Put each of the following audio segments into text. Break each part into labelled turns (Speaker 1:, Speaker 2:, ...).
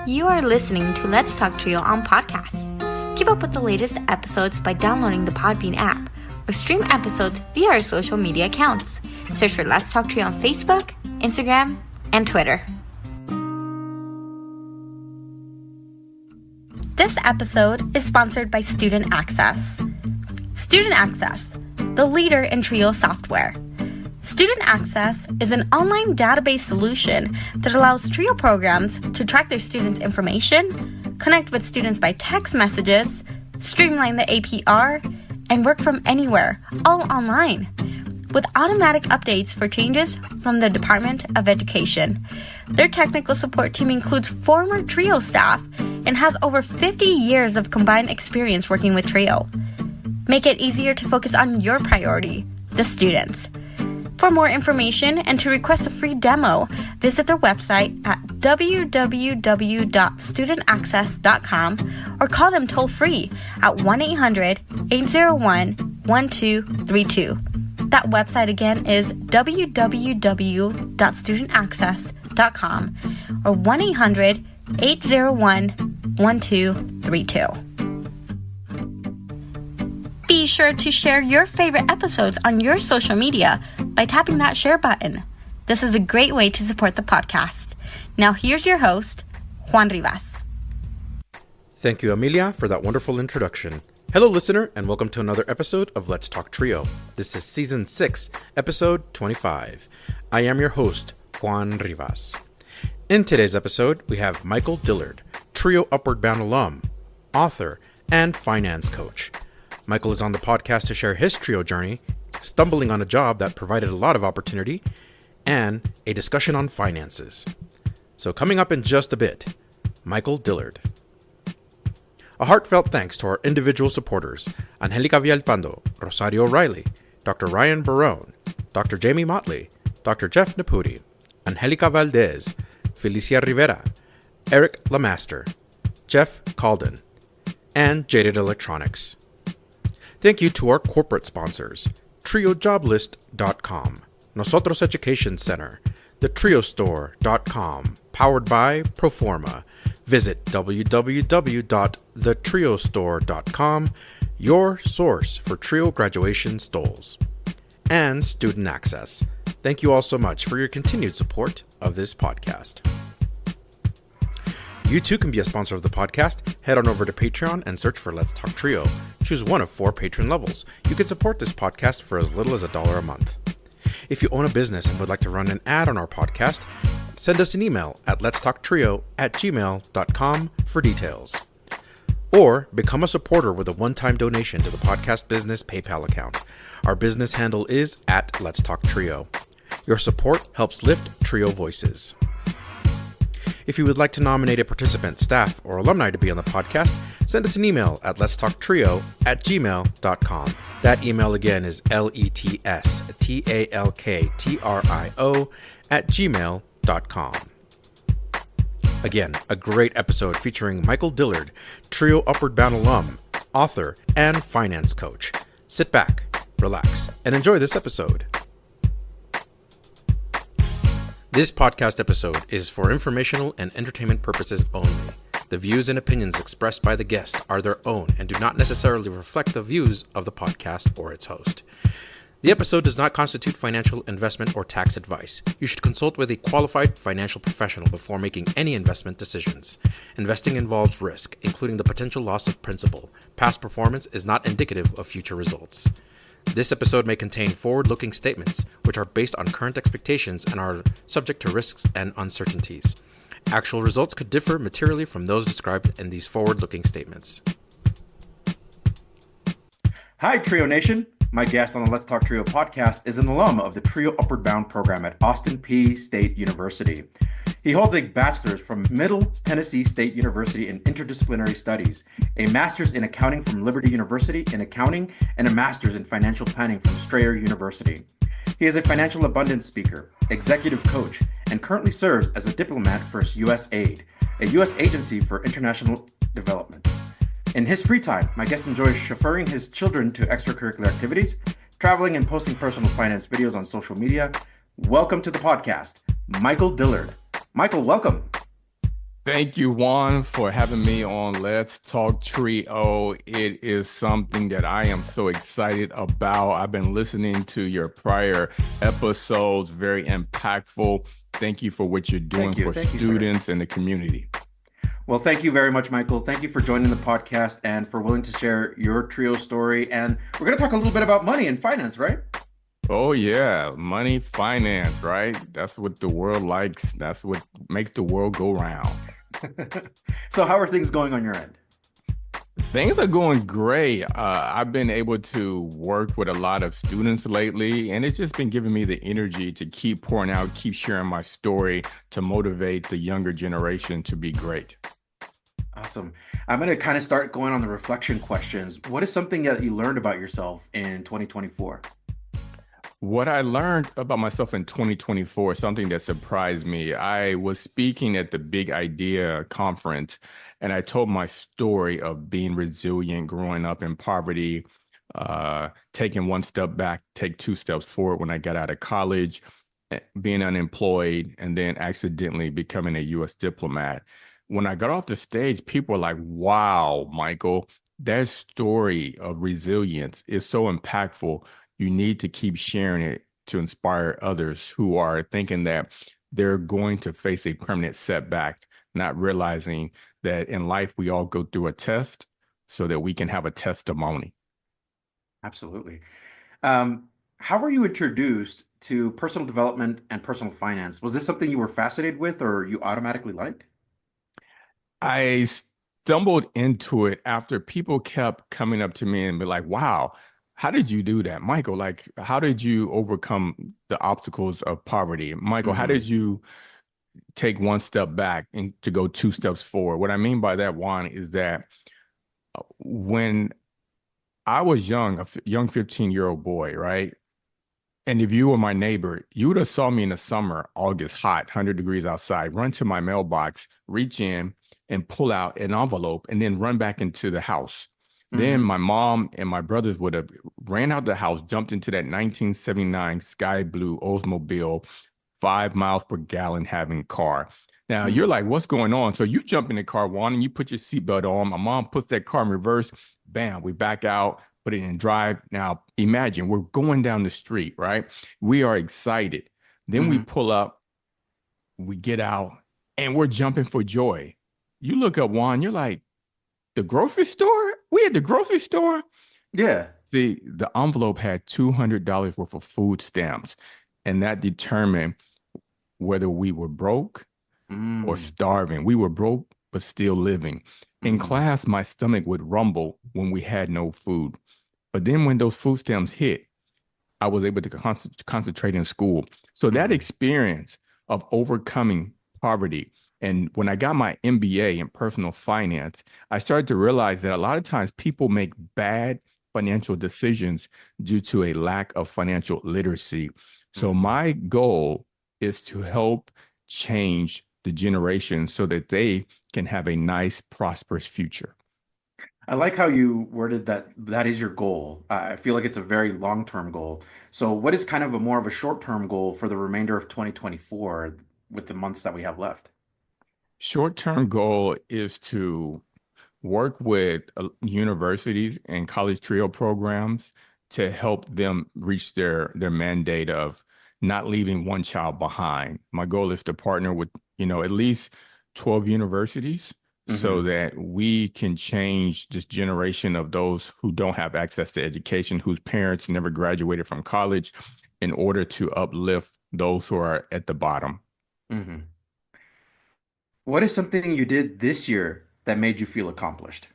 Speaker 1: You are listening to Let's Talk Trio on podcasts. Keep up with the latest episodes by downloading the Podbean app or stream episodes via our social media accounts. Search for Let's Talk Trio on Facebook, Instagram, and Twitter. This episode is sponsored by Student Access. Student Access, the leader in Trio software. Student Access is an online database solution that allows Trio programs to track their students' information, connect with students by text messages, streamline the APR, and work from anywhere, all online, with automatic updates for changes from the Department of Education. Their technical support team includes former Trio staff and has over 50 years of combined experience working with Trio. Make it easier to focus on your priority, the students. For more information and to request a free demo, visit their website at www.studentaccess.com or call them toll-free at 1-800-801-1232. That website again is www.studentaccess.com or 1-800-801-1232. Be sure to share your favorite episodes on your social media by tapping that share button. This is a great way to support the podcast. Now here's your host, Juan Rivas.
Speaker 2: Thank you, Amelia, for that wonderful introduction. Hello, listener, and welcome to another episode of Let's Talk Trio. This is Season 6, Episode 25. I am your host, Juan Rivas. In today's episode, we have Michael Dillard, Trio Upward Bound alum, author, and finance coach. Michael is on the podcast to share his Trio journey, stumbling on a job that provided a lot of opportunity, and a discussion on finances. So coming up in just a bit, Michael Dillard. A heartfelt thanks to our individual supporters, Angelica Villalpando, Rosario Riley, Dr. Ryan Barone, Dr. Jamie Motley, Dr. Jeff Naputi, Angelica Valdez, Felicia Rivera, Eric Lamaster, Jeff Calden, and Jaded Electronics. Thank you to our corporate sponsors, TrioJoblist.com, Nosotros Education Center, TheTrioStore.com, powered by Proforma. Visit www.thetriostore.com, your source for Trio graduation stoles. And Student Access. Thank you all so much for your continued support of this podcast. You too can be a sponsor of the podcast. Head on over to Patreon and search for Let's Talk Trio. Choose one of 4 patron levels. You can support this podcast for as little as $1 a month. If you own a business and would like to run an ad on our podcast, send us an email at letstalktrio@gmail.com for details. Or become a supporter with a one-time donation to the podcast business PayPal account. Our business handle is at Let's Talk Trio. Your support helps lift Trio voices. If you would like to nominate a participant, staff, or alumni to be on the podcast, send us an email at letstalktrio@gmail.com. That email again is letstalktrio@gmail.com. Again, a great episode featuring Michael Dillard, Trio Upward Bound alum, author, and finance coach. Sit back, relax, and enjoy this episode. This podcast episode is for informational and entertainment purposes only. The views and opinions expressed by the guest are their own and do not necessarily reflect the views of the podcast or its host. The episode does not constitute financial, investment, or tax advice. You should consult with a qualified financial professional before making any investment decisions. Investing involves risk, including the potential loss of principal. Past performance is not indicative of future results. This episode may contain forward-looking statements, which are based on current expectations and are subject to risks and uncertainties. Actual results could differ materially from those described in these forward-looking statements. Hi, Trio Nation. My guest on the Let's Talk Trio podcast is an alum of the Trio Upward Bound program at Austin Peay State University. He holds a bachelor's from Middle Tennessee State University in Interdisciplinary Studies, a master's in accounting from Liberty University in accounting, and a master's in financial planning from Strayer University. He is a financial abundance speaker, executive coach, and currently serves as a diplomat for USAID, a U.S. agency for international development. In his free time, my guest enjoys chauffeuring his children to extracurricular activities, traveling and posting personal finance videos on social media. Welcome to the podcast, Michael Dillard. Michael, welcome.
Speaker 3: Thank you, Juan, for having me on Let's Talk Trio. It is something that I am so excited about. I've been listening to your prior episodes, very impactful. Thank you for what you're doing for
Speaker 2: Thank you, sir.
Speaker 3: students and the community.
Speaker 2: Well, thank you very much, Michael. Thank you for joining the podcast and for willing to share your trio story. And we're going to talk a little bit about money and finance, right?
Speaker 3: Oh, yeah, money, finance, right? That's what the world likes. That's what makes the world go round.
Speaker 2: So, how are things going on your end?
Speaker 3: Things are going great. I've been able to work with a lot of students lately, and it's just been giving me the energy to keep pouring out, keep sharing my story to motivate the younger generation to be great.
Speaker 2: Awesome. I'm going to kind of start going on the reflection questions. What is something that you learned about yourself in 2024?
Speaker 3: What I learned about myself in 2024, something that surprised me. I was speaking at the Big Idea conference, and I told my story of being resilient, growing up in poverty, taking one step back, take two steps forward when I got out of college, being unemployed, and then accidentally becoming a U.S. diplomat. When I got off the stage, people were like, wow, Michael, that story of resilience is so impactful. You need to keep sharing it to inspire others who are thinking that they're going to face a permanent setback, not realizing that in life we all go through a test so that we can have a testimony.
Speaker 2: Absolutely. How were you introduced to personal development and personal finance? Was this something you were fascinated with or you automatically liked?
Speaker 3: I stumbled into it after people kept coming up to me and be like, wow, how did you do that? Michael, like, how did you overcome the obstacles of poverty? Michael, how
Speaker 2: Mm-hmm.
Speaker 3: did you take one step back and to go two steps forward? What I mean by that, Juan, is that when I was young, young 15-year-old boy, right? And if you were my neighbor, you would have saw me in the summer, August, hot, 100 degrees outside, run to my mailbox, reach in and pull out an envelope and then run back into the house. Then
Speaker 2: Mm-hmm.
Speaker 3: my mom and my brothers would have ran out the house, jumped into that 1979 sky blue Oldsmobile, 5 miles per gallon having car. Now you're
Speaker 2: Mm-hmm.
Speaker 3: like, what's going on? So you jump in the car, Juan, and you put your seatbelt on. My mom puts that car in reverse. Bam, we back out, put it in drive. Now imagine we're going down the street, right? We are excited. Then we
Speaker 2: Mm-hmm.
Speaker 3: pull up, we get out, and we're jumping for joy. You look up, Juan, you're like, the grocery store? We at the grocery store?
Speaker 2: Yeah.
Speaker 3: The envelope had $200 worth of food stamps, and that determined whether we were broke or
Speaker 2: Mm.
Speaker 3: starving. We were broke, but still living. In
Speaker 2: Mm-hmm.
Speaker 3: class, my stomach would rumble when we had no food. But then when those food stamps hit, I was able to concentrate in school. So that
Speaker 2: Mm-hmm.
Speaker 3: experience of overcoming poverty, and when I got my MBA in personal finance, I started to realize that a lot of times people make bad financial decisions due to a lack of financial literacy. So
Speaker 2: Mm-hmm.
Speaker 3: my goal is to help change the generation so that they can have a nice, prosperous future.
Speaker 2: I like how you worded that is your goal. I feel like it's a very long-term goal. So what is kind of a more of a short-term goal for the remainder of 2024 with the months that we have left?
Speaker 3: Short-term goal is to work with universities and college trio programs to help them reach their mandate of not leaving one child behind. My goal is to partner with, at least 12 universities so
Speaker 2: Mm-hmm.
Speaker 3: that we can change this generation of those who don't have access to education, whose parents never graduated from college, in order to uplift those who are at the bottom.
Speaker 2: Mm-hmm. What is something you did this year that made you feel accomplished?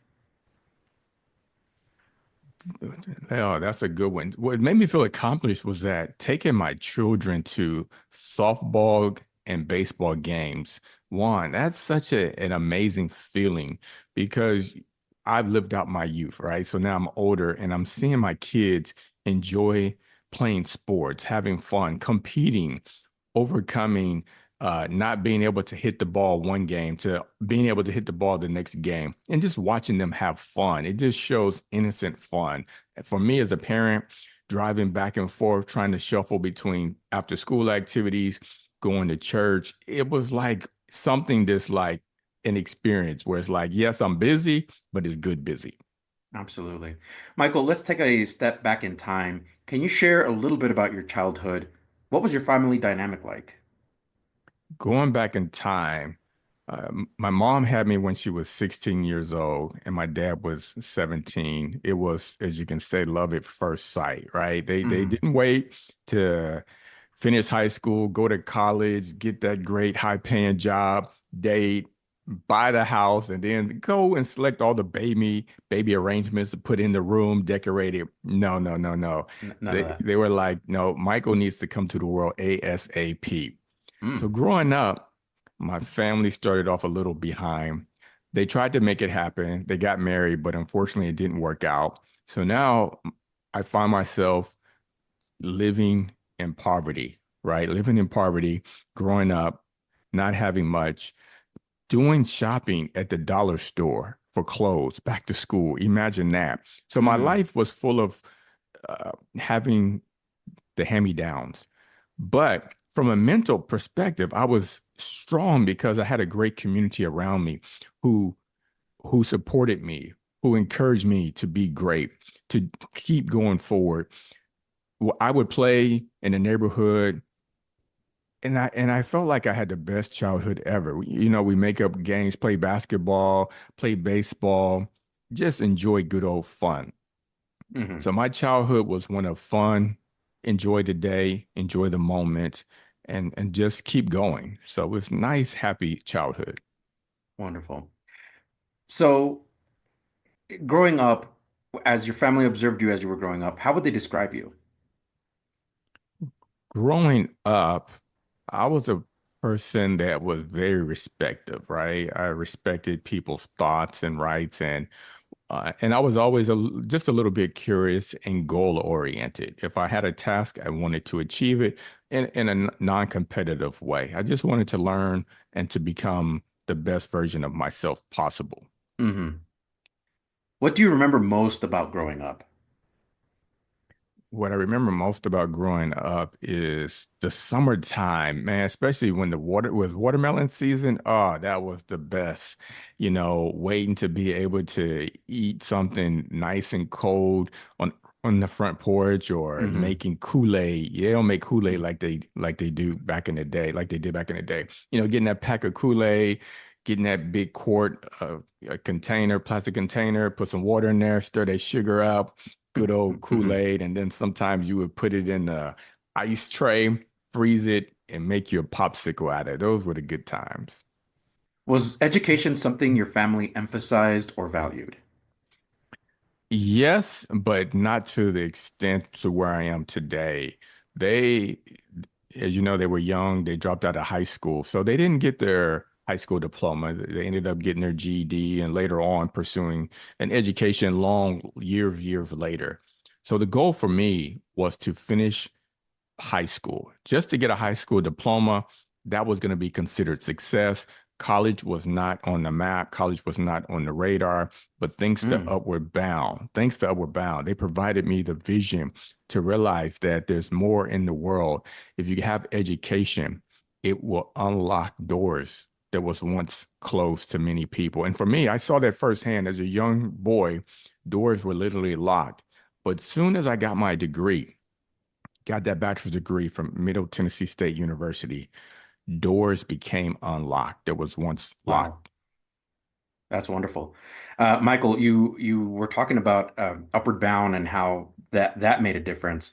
Speaker 3: Oh, that's a good one. What made me feel accomplished was that taking my children to softball and baseball games, one, that's such an amazing feeling because I've lived out my youth, right? So now I'm older and I'm seeing my kids enjoy playing sports, having fun, competing, overcoming not being able to hit the ball one game to being able to hit the ball the next game and just watching them have fun. It just shows innocent fun. For me as a parent, driving back and forth, trying to shuffle between after school activities, going to church, it was like something that's like an experience where it's like, yes, I'm busy, but it's good busy.
Speaker 2: Absolutely. Michael, let's take a step back in time. Can you share a little bit about your childhood? What was your family dynamic like?
Speaker 3: Going back in time, my mom had me when she was 16 years old, and my dad was 17. It was, as you can say, love at first sight, right? They
Speaker 2: Mm,
Speaker 3: didn't wait to finish high school, go to college, get that great high paying job, date, buy the house, and then go and select all the baby arrangements to put in the room, decorate it. No, no, no, no.
Speaker 2: none of
Speaker 3: They
Speaker 2: that.
Speaker 3: they were like, no, Michael needs to come to the world ASAP. So
Speaker 2: Mm,
Speaker 3: growing up, my family started off a little behind. They tried to make it happen. They got married, but unfortunately it didn't work out. So now I find myself living in poverty, right? Living in poverty, growing up, not having much, doing shopping at the dollar store for clothes, back to school. Imagine that. So my
Speaker 2: mm,
Speaker 3: life was full of having the hand-me-downs. But from a mental perspective, I was strong because I had a great community around me who who supported me, who encouraged me to be great, to keep going forward. I would play in the neighborhood, and I felt like I had the best childhood ever. You know, we make up games, play basketball, play baseball, just enjoy good old fun.
Speaker 2: mhm.
Speaker 3: So my childhood was one of fun, enjoy the day, enjoy the moment, and just keep going. So it was nice, happy childhood.
Speaker 2: Wonderful. So, growing up, as your family observed you as you were growing up, how would they describe you?
Speaker 3: Growing up, I was a person that was very respective, right? I respected people's thoughts and rights, and I was always just a little bit curious and goal oriented. If I had a task, I wanted to achieve it in a non-competitive way. I just wanted to learn and to become the best version of myself possible.
Speaker 2: Hmm. What do you remember most about growing up?
Speaker 3: What I remember most about growing up is the summertime, man, especially when the water was watermelon season. Oh, that was the best. You know, waiting to be able to eat something nice and cold on the front porch or
Speaker 2: Hmm.
Speaker 3: making Kool-Aid. Yeah, they don't make Kool-Aid like they do back in the day, like they did back in the day. You know, getting that pack of Kool-Aid, getting that big quart a container, plastic container, put some water in there, stir that sugar up, good old
Speaker 2: Hmm.
Speaker 3: Kool-Aid, and then sometimes you would put it in the ice tray, freeze it, and make you a popsicle out of it. Those were the good times.
Speaker 2: Was education something your family emphasized or valued?
Speaker 3: Yes, but not to the extent to where I am today. They, as you know, they were young. They dropped out of high school, so they didn't get their high school diploma. They ended up getting their GED and later on pursuing an education long years later. So the goal for me was to finish high school. Just to get a high school diploma, that was going to be considered success. College was not on the map. College was not on the radar. But
Speaker 2: Mm.
Speaker 3: Thanks to Upward Bound, they provided me the vision to realize that there's more in the world. If you have education, it will unlock doors that was once closed to many people. And for me, I saw that firsthand as a young boy. Doors were literally locked. But soon as I got my degree, got that bachelor's degree from Middle Tennessee State University, doors became unlocked that was once
Speaker 2: Wow,
Speaker 3: locked.
Speaker 2: that's wonderful. Michael, you were talking about Upward Bound and how that made a difference.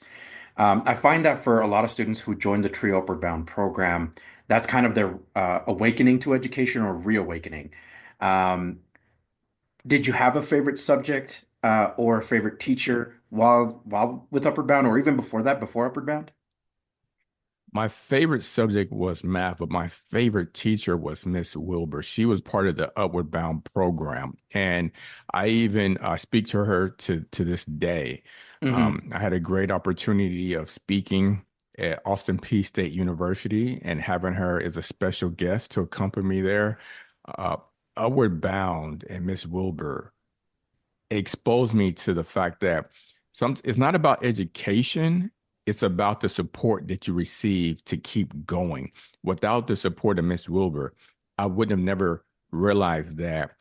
Speaker 2: I find that for a lot of students who join the Trio Upward Bound program, that's kind of their awakening to education or reawakening. Um, did you have a favorite subject or a favorite teacher while with Upward Bound, or even before that, before Upward Bound?
Speaker 3: My favorite subject was math, but my favorite teacher was Miss Wilbur. She was part of the Upward Bound program, and I even speak to her to this day.
Speaker 2: Hmm.
Speaker 3: I had a great opportunity of speaking at Austin Peay State University and having her as a special guest to accompany me there. Uh, Upward Bound and Miss Wilbur exposed me to the fact that it's not about education, it's about the support that you receive to keep going. Without the support of Miss Wilbur, I wouldn't have never realized that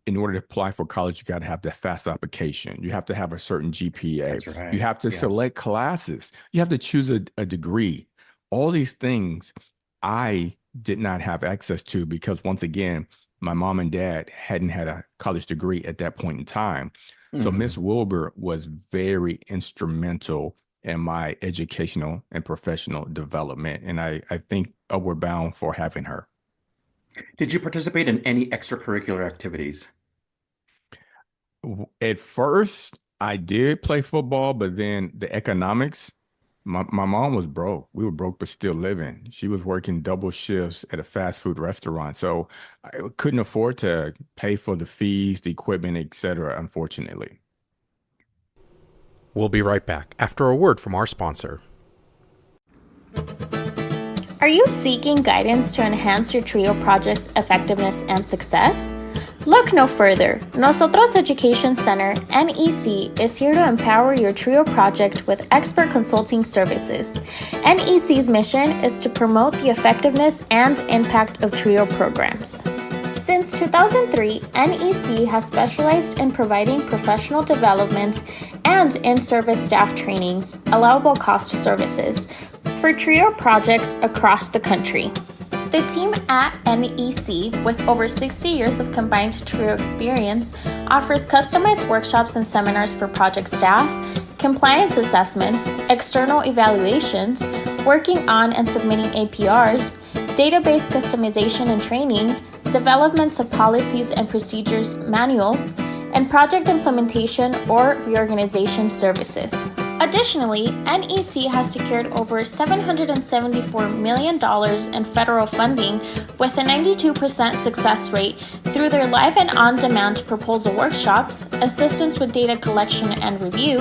Speaker 3: in order to apply for college, you got to have the fast application. You have to have a certain GPA.
Speaker 2: That's
Speaker 3: You
Speaker 2: right.
Speaker 3: have to
Speaker 2: Yeah.
Speaker 3: select classes. You have to choose a degree. All these things I did not have access to because, once again, my mom and dad hadn't had a college degree at that point in time. So Miss
Speaker 2: Mhm.
Speaker 3: Wilbur was very instrumental in my educational and professional development. And I think we're bound for having her.
Speaker 2: Did you participate in any extracurricular activities?
Speaker 3: At first, I did play football, but then the economics, my mom was broke. We were broke, but still living. She was working double shifts at a fast food restaurant. So I couldn't afford to pay for the fees, the equipment, etc., unfortunately.
Speaker 2: We'll be right back after a word from our sponsor.
Speaker 4: Are you seeking guidance to enhance your TRIO project's effectiveness and success? Look no further. Nosotros Education Center, NEC, is here to empower your TRIO project with expert consulting services. NEC's mission is to promote the effectiveness and impact of TRIO programs. Since 2003, NEC has specialized in providing professional development and in-service staff trainings, allowable cost services, for TRIO projects across the country. The team at NEC, with over 60 years of combined TRIO experience, offers customized workshops and seminars for project staff, compliance assessments, external evaluations, working on and submitting APRs, database customization and training, development of policies and procedures manuals, and project implementation or reorganization services. Additionally, NEC has secured over $774 million in federal funding with a 92% success rate through their live and on-demand proposal workshops, assistance with data collection and review,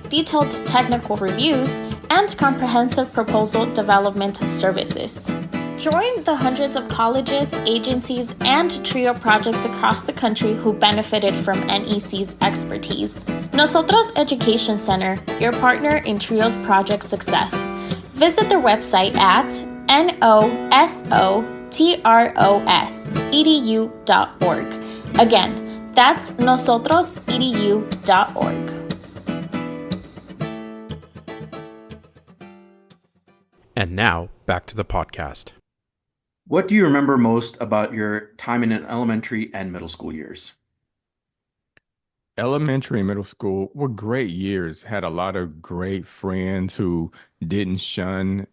Speaker 4: detailed technical reviews, and comprehensive proposal development services. Join the hundreds of colleges, agencies, and TRIO projects across the country who benefited from NEC's expertise. Nosotros Education Center, your partner in TRIO's project success. Visit their website at nosotros.edu.org. Again, that's nosotrosedu.org.
Speaker 2: And now, back to the podcast.
Speaker 5: What do you remember most about your time in elementary and middle school years?
Speaker 3: Elementary and middle school were great years. Had a lot of great friends who didn't shun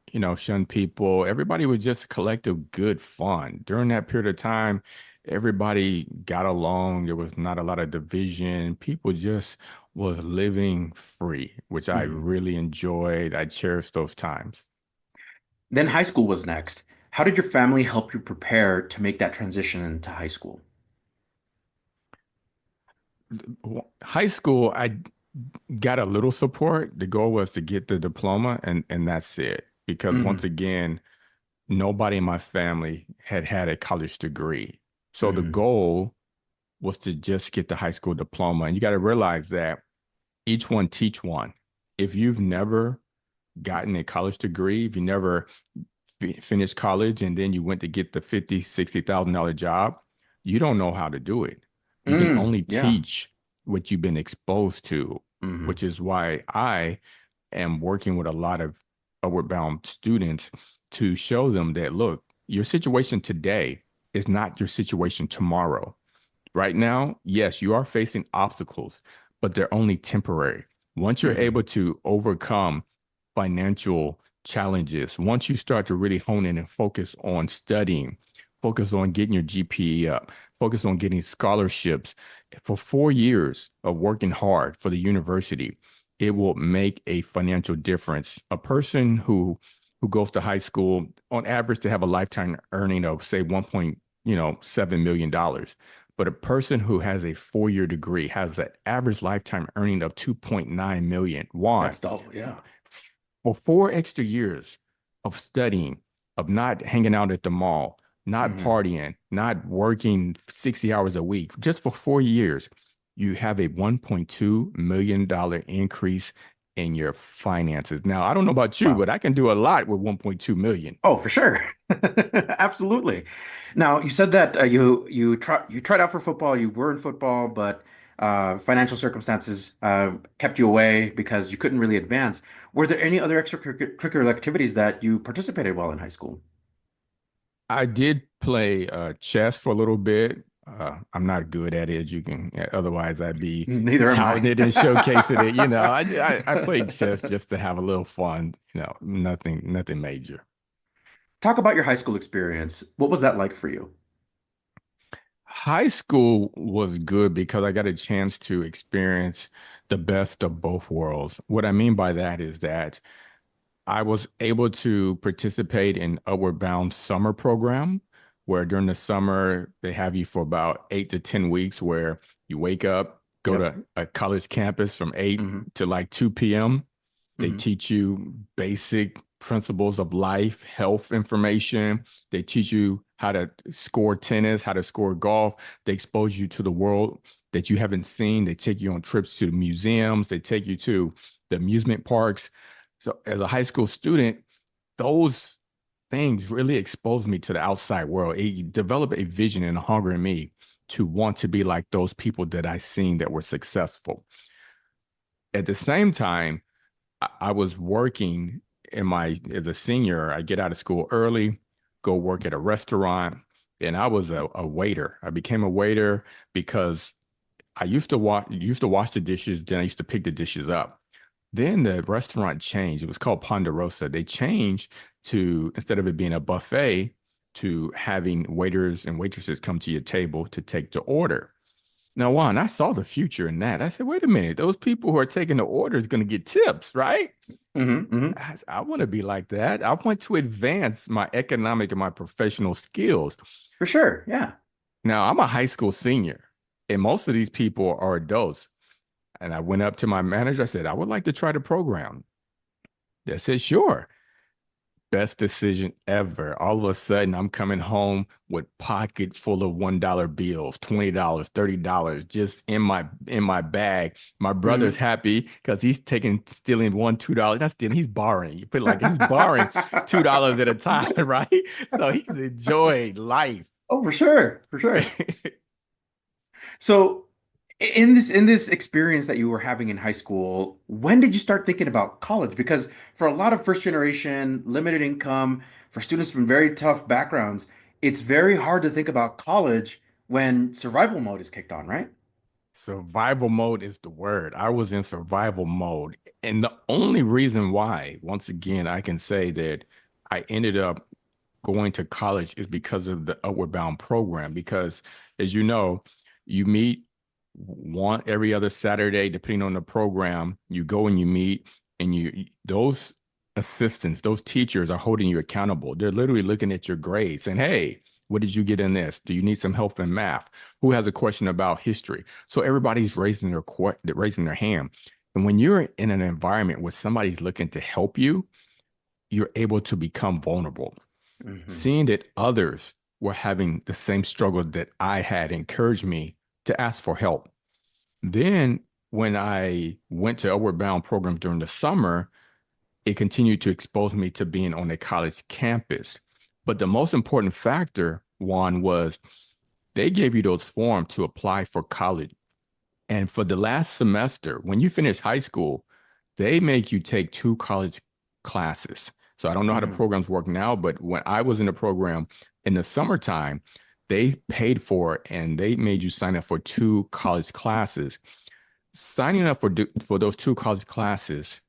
Speaker 3: people. Everybody was just collective good fun. During that period of time, everybody got along. There was not a lot of division. People just was living free, which I
Speaker 5: Mhm.
Speaker 3: really enjoyed. I cherished those times.
Speaker 5: Then high school was next. How did your family help you prepare to make that transition into high school?
Speaker 3: High school, I got a little support. The goal was to get the diploma, and that's it. Because once
Speaker 5: Mm,
Speaker 3: again, nobody in my family had had a college degree. So the
Speaker 5: mm,
Speaker 3: goal was to just get the high school diploma. And you got to realize that each one teach one. If you've never gotten a college degree, if you never finished college and then you went to get the $50,000, $60,000 job, you don't know how to do it. You can only
Speaker 5: yeah.
Speaker 3: teach what you've been exposed to,
Speaker 5: Mm,
Speaker 3: which is why I am working with a lot of upward bound students to show them that, look, your situation today is not your situation tomorrow. Right now, yes, you are facing obstacles, but they're only temporary. Once you're
Speaker 5: mhm,
Speaker 3: able to overcome financial challenges, once you start to really hone in and focus on studying, focus on getting your GPA up, focus on getting scholarships for 4 years of working hard for the university, it will make a financial difference. A person who goes to high school, on average, to have a lifetime earning of say 1.7 million dollars. But a person who has a 4-year degree has an average lifetime earning of 2.9 million. Why?
Speaker 5: that's double. Yeah.
Speaker 3: For 4 extra years of studying, of not hanging out at the mall, not
Speaker 5: Hmm.
Speaker 3: partying, not working 60 hours a week, just for 4 years, you have a $1.2 million increase in your finances. Now, I don't know about you,
Speaker 5: Wow.
Speaker 3: but I can do a lot with 1.2 million.
Speaker 5: Oh, for sure. Absolutely. Now, you said that you tried out for football, you were in football, but financial circumstances kept you away because you couldn't really advance. Were there any other extracurricular activities that you participated while in high school?
Speaker 3: I did play chess for a little bit. I'm not good at it, as you can. Otherwise, I'd be
Speaker 5: Neither am I.
Speaker 3: touting it and showcasing it. I played chess just to have a little fun. Nothing major.
Speaker 5: Talk about your high school experience. What was that like for you?
Speaker 3: High school was good because I got a chance to experience the best of both worlds. What I mean by that is that I was able to participate in Upward Bound summer program, where during the summer they have you for about 8 to 10 weeks, where you wake up, go
Speaker 5: Yep.
Speaker 3: to a college campus from 8
Speaker 5: Hmm.
Speaker 3: to like 2 p.m. They
Speaker 5: Hmm.
Speaker 3: teach you basic principles of life, health information. They teach you how to score tennis, how to score golf. They expose you to the world that you haven't seen. They take you on trips to the museums. They take you to the amusement parks. So as a high school student, those things really exposed me to the outside world. It developed a vision and a hunger in me to want to be like those people that I seen that were successful. At the same time, I was working as a senior. I get out of school early, go work at a restaurant, and I was a waiter. I became a waiter because I used to wash the dishes, then I used to pick the dishes up. Then the restaurant changed. It was called Ponderosa. They changed to, instead of it being a buffet, to having waiters and waitresses come to your table to take the order. Now, Juan, I saw the future in that. I said, wait a minute, those people who are taking the order is going to get tips, right?
Speaker 5: Hmm. Hmm.
Speaker 3: I want to be like that. I want to advance my economic and my professional skills.
Speaker 5: For sure. Yeah.
Speaker 3: Now, I'm a high school senior, and most of these people are adults. And I went up to my manager. I said, I would like to try the program. They said, sure. Best decision ever. All of a sudden, I'm coming home with pocket full of $1 bills, $20, $30, just in my bag. My brother's
Speaker 5: Hmm.
Speaker 3: happy because he's stealing $1, $2. Not stealing, he's borrowing. You put it like he's borrowing $2 at a time, right? So he's enjoying life.
Speaker 5: Oh, for sure. For sure. So, in this experience that you were having in high school, when did you start thinking about college? Because for a lot of first generation, limited income, for students from very tough backgrounds, it's very hard to think about college when survival mode is kicked on, right?
Speaker 3: Survival mode is the word. I was in survival mode. And the only reason why, once again, I can say that I ended up going to college is because of the Upward Bound program. Because as you know, you meet one every other Saturday, depending on the program. You go and you meet, and those assistants, those teachers are holding you accountable. They're literally looking at your grades saying, hey, what did you get in this? Do you need some help in math? Who has a question about history? So everybody's raising their hand. And when you're in an environment where somebody's looking to help you, you're able to become vulnerable.
Speaker 5: Hmm.
Speaker 3: Seeing that others were having the same struggle that I had encouraged me to ask for help. Then when I went to Upward Bound program during the summer, it continued to expose me to being on a college campus. But the most important factor, Juan, was they gave you those forms to apply for college. And for the last semester, when you finish high school, they make you take 2 college classes. So I don't know how the
Speaker 5: Hmm.
Speaker 3: programs work now, but when I was in the program in the summertime, they paid for it and they made you sign up for 2 college classes. Signing up for those 2 college classes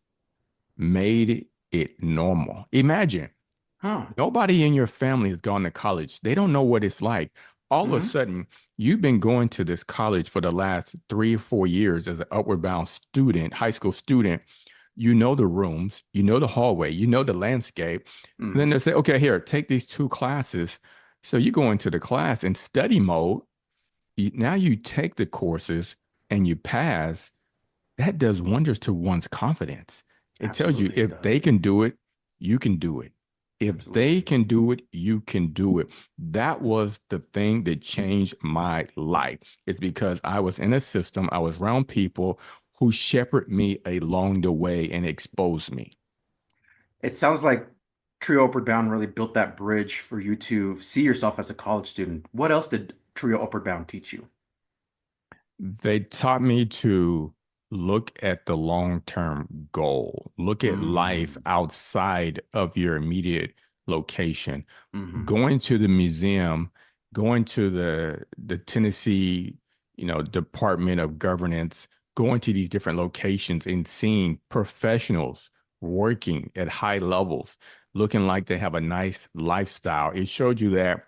Speaker 3: made it normal. Imagine
Speaker 5: Huh.
Speaker 3: nobody in your family has gone to college. They don't know what it's like. All of a
Speaker 5: Hmm.
Speaker 3: sudden, you've been going to this college for the last 3 or 4 years as an Upward Bound student, high school student. You know the rooms, you know the hallway, you know the landscape. And then
Speaker 5: Hmm.
Speaker 3: they say, okay, here, take these 2 classes. So you go into the class in study mode. Now you take the courses and you pass. That does wonders to one's confidence. It tells you
Speaker 5: Absolutely, it
Speaker 3: if they
Speaker 5: does.
Speaker 3: can do it, you can do it. If they
Speaker 5: Absolutely.
Speaker 3: can do it, you can do it. That was the thing that changed my life. It's because I was in a system, I was around people who shepherded me along the way and exposed me.
Speaker 5: It sounds like Trio Upward Bound really built that bridge for you to see yourself as a college student. What else did Trio Upward Bound teach you?
Speaker 3: They taught me to look at the long-term goal, look at life
Speaker 5: Mm,
Speaker 3: outside of your immediate location.
Speaker 5: hmm
Speaker 3: Going to the museum, going to the Tennessee, Department of Governance, going to these different locations and seeing professionals working at high levels, looking like they have a nice lifestyle. It showed you that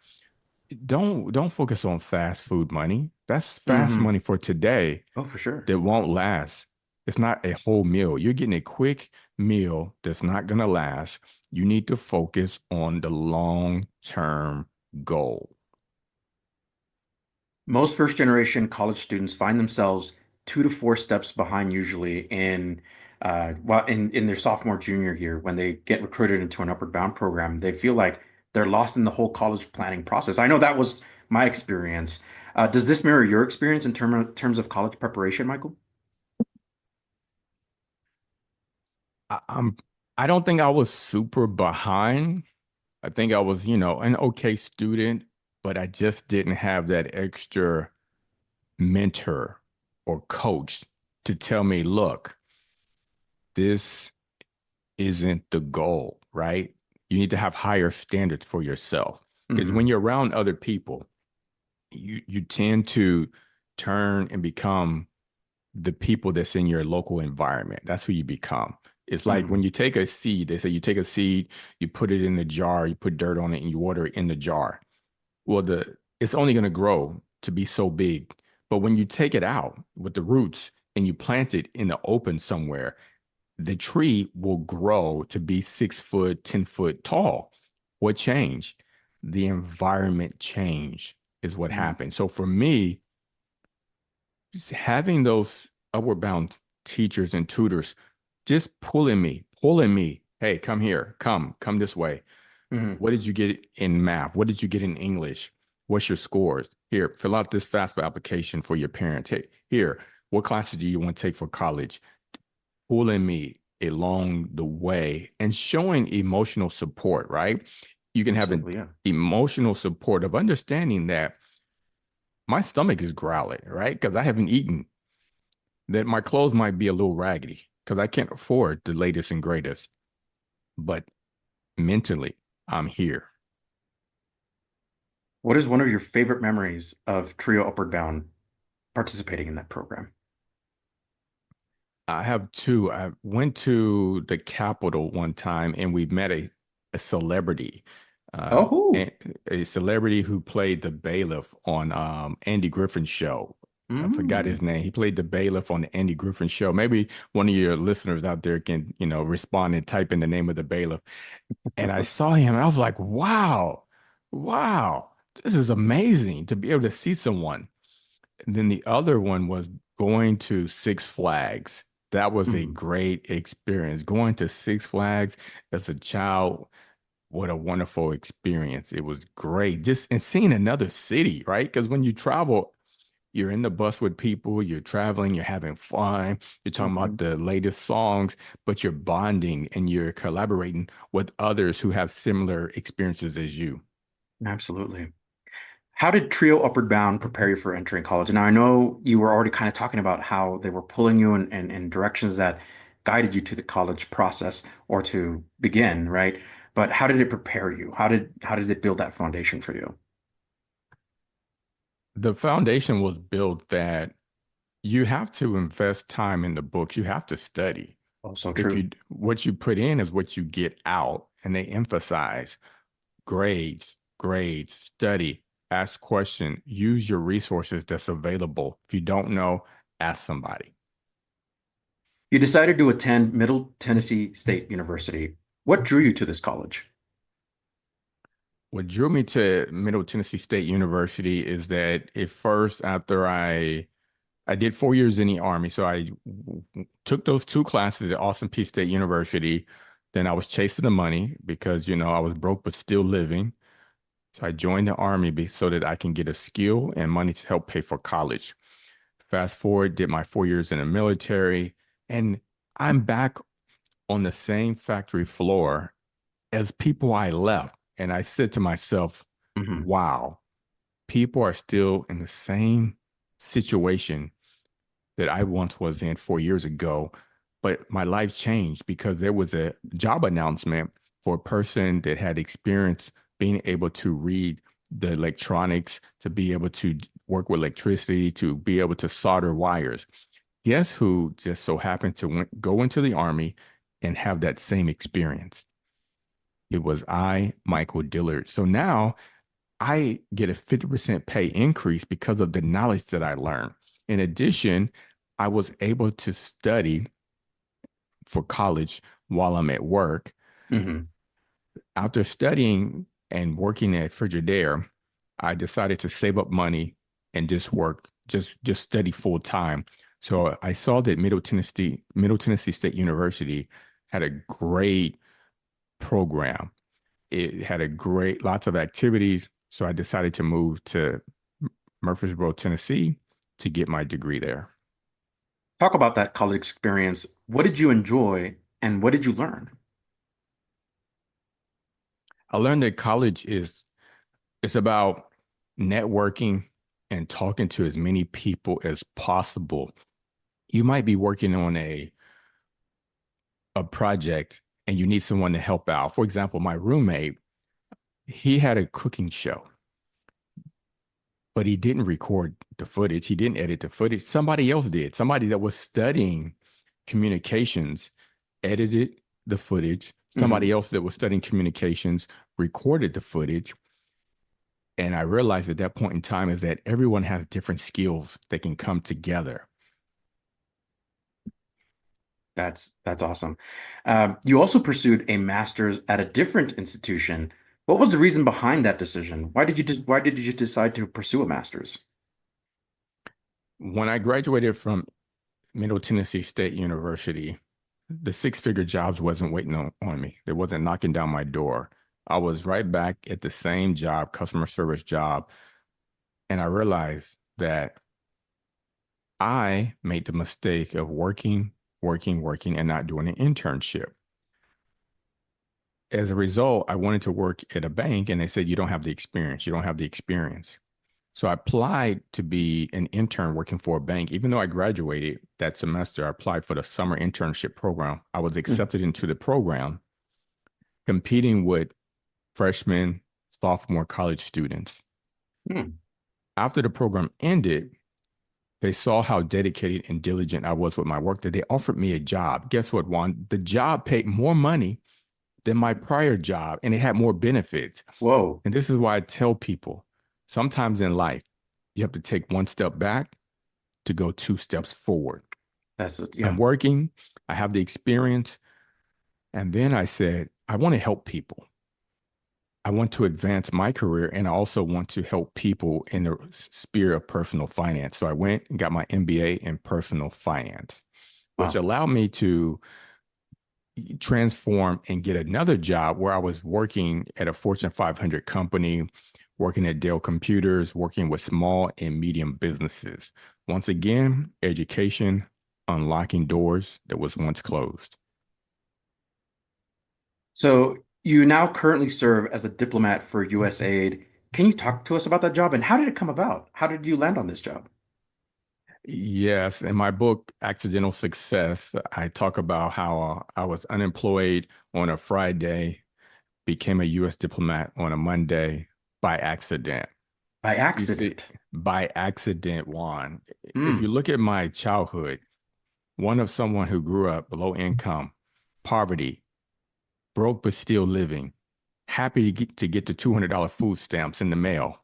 Speaker 3: don't focus on fast food money. That's fast
Speaker 5: hmm
Speaker 3: money for today
Speaker 5: Oh, for sure.
Speaker 3: that won't last. It's not a whole meal. You're getting a quick meal that's not going to last. You need to focus on the long-term goal.
Speaker 5: Most first generation college students find themselves 2 to 4 steps behind usually in their sophomore junior year when they get recruited into an upward bound program. They feel like they're lost in the whole college planning process. I know that was my experience. Does this mirror your experience in terms of college preparation, Michael?
Speaker 3: I, I'm I don't think I was super behind. I think I was, an okay student, but I just didn't have that extra mentor or coach to tell me, look, this isn't the goal, right? You need to have higher standards for yourself. Because when
Speaker 5: Hmm
Speaker 3: you're around other people, you tend to turn and become the people that's in your local environment. That's who you become. It's like when
Speaker 5: hmm
Speaker 3: you take a seed, they say you take a seed, you put it in the jar, you put dirt on it, and you water it in the jar. Well, it's only going to grow to be so big. But when you take it out with the roots and you plant it in the open somewhere, the tree will grow to be 6 foot, 10 foot tall. What changed? The environment change is what happened. So for me, just having those upward bound teachers and tutors just pulling me. Hey, come here, come this way.
Speaker 5: hmm
Speaker 3: What did you get in math? What did you get in English? What's your scores? Here, fill out this FAFSA application for your parents. Hey, here, what classes do you want to take for college? Pulling me along the way and showing emotional support, right? You can have an
Speaker 5: Absolutely, yeah.
Speaker 3: emotional support of understanding that my stomach is growling, right? Because I haven't eaten, that my clothes might be a little raggedy because I can't afford the latest and greatest. But mentally, I'm here.
Speaker 5: What is one of your favorite memories of Trio Upward Bound participating in that program?
Speaker 3: I have two. I went to the Capitol one time and we met a celebrity,
Speaker 5: Oh,
Speaker 3: and a celebrity who played the bailiff on Andy Griffin's show. I forgot his
Speaker 5: mm.
Speaker 3: name. He played the bailiff on the Andy Griffin show. Maybe one of your listeners out there can, respond and type in the name of the bailiff. And I saw him and I was like, wow, wow, this is amazing to be able to see someone. And then the other one was going to Six Flags. That was a
Speaker 5: Mm.
Speaker 3: great experience. Going to Six Flags as a child, what a wonderful experience. It was great. Just and seeing another city, right? Because when you travel, you're in the bus with people, you're traveling, you're having fun, you're talking about
Speaker 5: Mhm.
Speaker 3: the latest songs, but you're bonding and you're collaborating with others who have similar experiences as you.
Speaker 5: Absolutely. How did Trio Upward Bound prepare you for entering college? Now, I know you were already kind of talking about how they were pulling you in directions that guided you to the college process or to begin, right? But how did it prepare you? How did it build that foundation for you?
Speaker 3: The foundation was built that you have to invest time in the books. You have to study.
Speaker 5: Oh, so
Speaker 3: If
Speaker 5: true.
Speaker 3: you what you put in is what you get out, and they emphasize grades, grades, study, ask questions, use your resources that's available. If you don't know, ask somebody.
Speaker 5: You decided to attend Middle Tennessee State University. What drew you to this college?
Speaker 3: What drew me to Middle Tennessee State University is that at first, after I did 4 years in the Army, so took those two classes at Austin Peay State University. Then I was chasing the money because I was broke but still living. So I joined the Army so that I can get a skill and money to help pay for college. Fast forward, did my 4 years in the military, and I'm back on the same factory floor as people I left. And I said to myself,
Speaker 5: Hmm.
Speaker 3: wow, people are still in the same situation that I once was in 4 years ago. But my life changed because there was a job announcement for a person that had experience being able to read the electronics, to be able to work with electricity, to be able to solder wires. Guess who just so happened to go into the Army and have that same experience? It was Michael Dillard. So now I get a 50% pay increase because of the knowledge that I learned. In addition, I was able to study for college while I'm at work.
Speaker 5: Hmm.
Speaker 3: After studying and working at Frigidaire, I decided to save up money and just study full time. So I saw that Middle Tennessee State University had a great program. It had lots of activities. So I decided to move to Murfreesboro, Tennessee to get my degree there.
Speaker 5: Talk about that college experience. What did you enjoy and what did you learn?
Speaker 3: I learned that college it's about networking and talking to as many people as possible. You might be working on a project and you need someone to help out. For example, my roommate, he had a cooking show, but he didn't record the footage. He didn't edit the footage. Somebody else did. Somebody that was studying communications edited the footage.
Speaker 5: Hmm.
Speaker 3: Somebody else that was studying communications recorded the footage. And I realized at that point in time is that everyone has different skills that can come together.
Speaker 5: That's awesome. You also pursued a master's at a different institution. What was the reason behind that decision? Why did you decide to pursue a master's?
Speaker 3: When I graduated from Middle Tennessee State University, the six-figure jobs wasn't waiting on me. They wasn't knocking down my door. I was right back at the same job, customer service job. And I realized that I made the mistake of working, and not doing an internship. As a result, I wanted to work at a bank and they said, you don't have the experience. You don't have the experience. So I applied to be an intern working for a bank. Even though I graduated that semester, I applied for the summer internship program. I was accepted into the program, competing with freshman, sophomore college students.
Speaker 5: Hmm.
Speaker 3: After the program ended, they saw how dedicated and diligent I was with my work that they offered me a job. Guess what, Juan? The job paid more money than my prior job and it had more benefits.
Speaker 5: Whoa.
Speaker 3: And this is why I tell people sometimes in life, you have to take one step back to go two steps forward.
Speaker 5: Yeah.
Speaker 3: I'm working, I have the experience. And then I said, I want to help people. I want to advance my career and I also want to help people in the sphere of personal finance. So I went and got my MBA in personal finance, which
Speaker 5: Wow.
Speaker 3: allowed me to transform and get another job where I was working at a Fortune 500 company, working at Dell Computers, working with small and medium businesses. Once again, education, unlocking doors that was once closed.
Speaker 5: So you now currently serve as a diplomat for USAID. Can you talk to us about that job and how did it come about? How did you land on this job?
Speaker 3: Yes, in my book, Accidental Success, I talk about how I was unemployed on a Friday, became a U.S. diplomat on a Monday by accident.
Speaker 5: By
Speaker 3: You see,
Speaker 5: accident.
Speaker 3: by accident, Juan. If you
Speaker 5: Hmm.
Speaker 3: look at my childhood, one of someone who grew up below income, poverty, broke but still living, happy to get the $200 food stamps in the mail,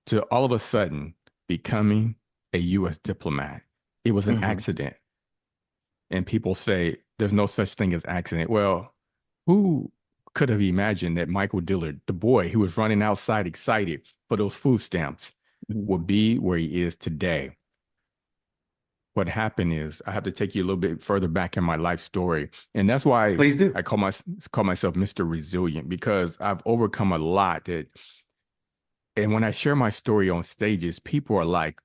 Speaker 3: to all of a sudden becoming a U.S. diplomat. It was an
Speaker 5: Hmm.
Speaker 3: accident. And people say there's no such thing as accident. Well, who could have imagined that Michael Dillard, the boy who was running outside excited for those food stamps, would be where he is today? What happened is I have to take you a little bit further back in my life story. And that's why
Speaker 5: Please do.
Speaker 3: I call myself Mr. Resilient, because I've overcome a lot and when I share my story on stages, people are like,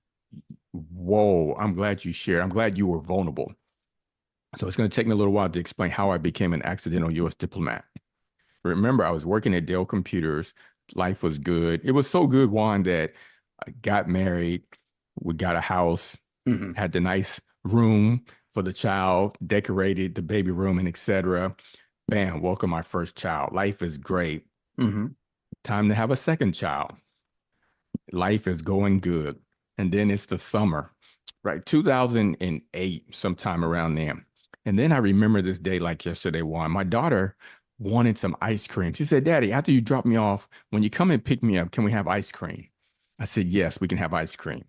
Speaker 3: Whoa, I'm glad you shared. I'm glad you were vulnerable. So it's going to take me a little while to explain how I became an accidental U.S. diplomat. Remember, I was working at Dell Computers. Life was good. It was so good, Juan, that I got married. We got a house,
Speaker 5: Hmm.
Speaker 3: had the nice room for the child, decorated the baby room, and etc. Bam, welcome my first child. Life is great.
Speaker 5: Hmm.
Speaker 3: Time to have a second child. Life is going good. And then it's the summer, right? 2008, sometime around then. And then I remember this day like yesterday, Juan. My daughter wanted some ice cream. She said, Daddy, after you drop me off, when you come and pick me up, can we have ice cream? I said, yes, we can have ice cream.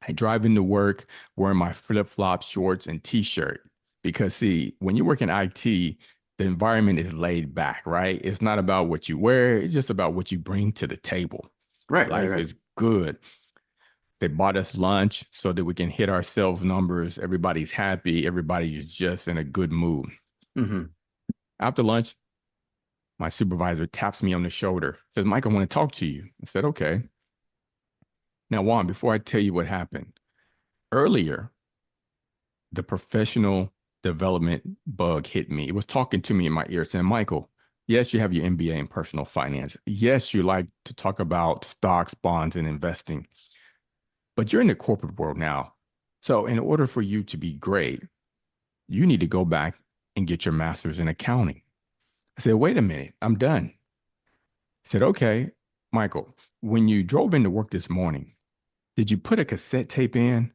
Speaker 3: I drive into work wearing my flip-flops, shorts, and t-shirt. Because see, when you work in IT, the environment is laid back, right? It's not about what you wear, it's just about what you bring to the table.
Speaker 5: Right, right,
Speaker 3: Life
Speaker 5: right.
Speaker 3: is good. They bought us lunch so that we can hit our sales numbers. Everybody's happy. Everybody is just in a good mood.
Speaker 5: Hmm.
Speaker 3: After lunch, my supervisor taps me on the shoulder, says, Mike, I want to talk to you. I said, okay. Now, Juan, before I tell you what happened, earlier, the professional development bug hit me. It was talking to me in my ear saying, Michael, yes, you have your MBA in personal finance. Yes, you like to talk about stocks, bonds, and investing. But you're in the corporate world now. So in order for you to be great, you need to go back and get your master's in accounting. I said, wait a minute, I'm done. I said, okay, Michael, when you drove into work this morning, did you put a cassette tape in?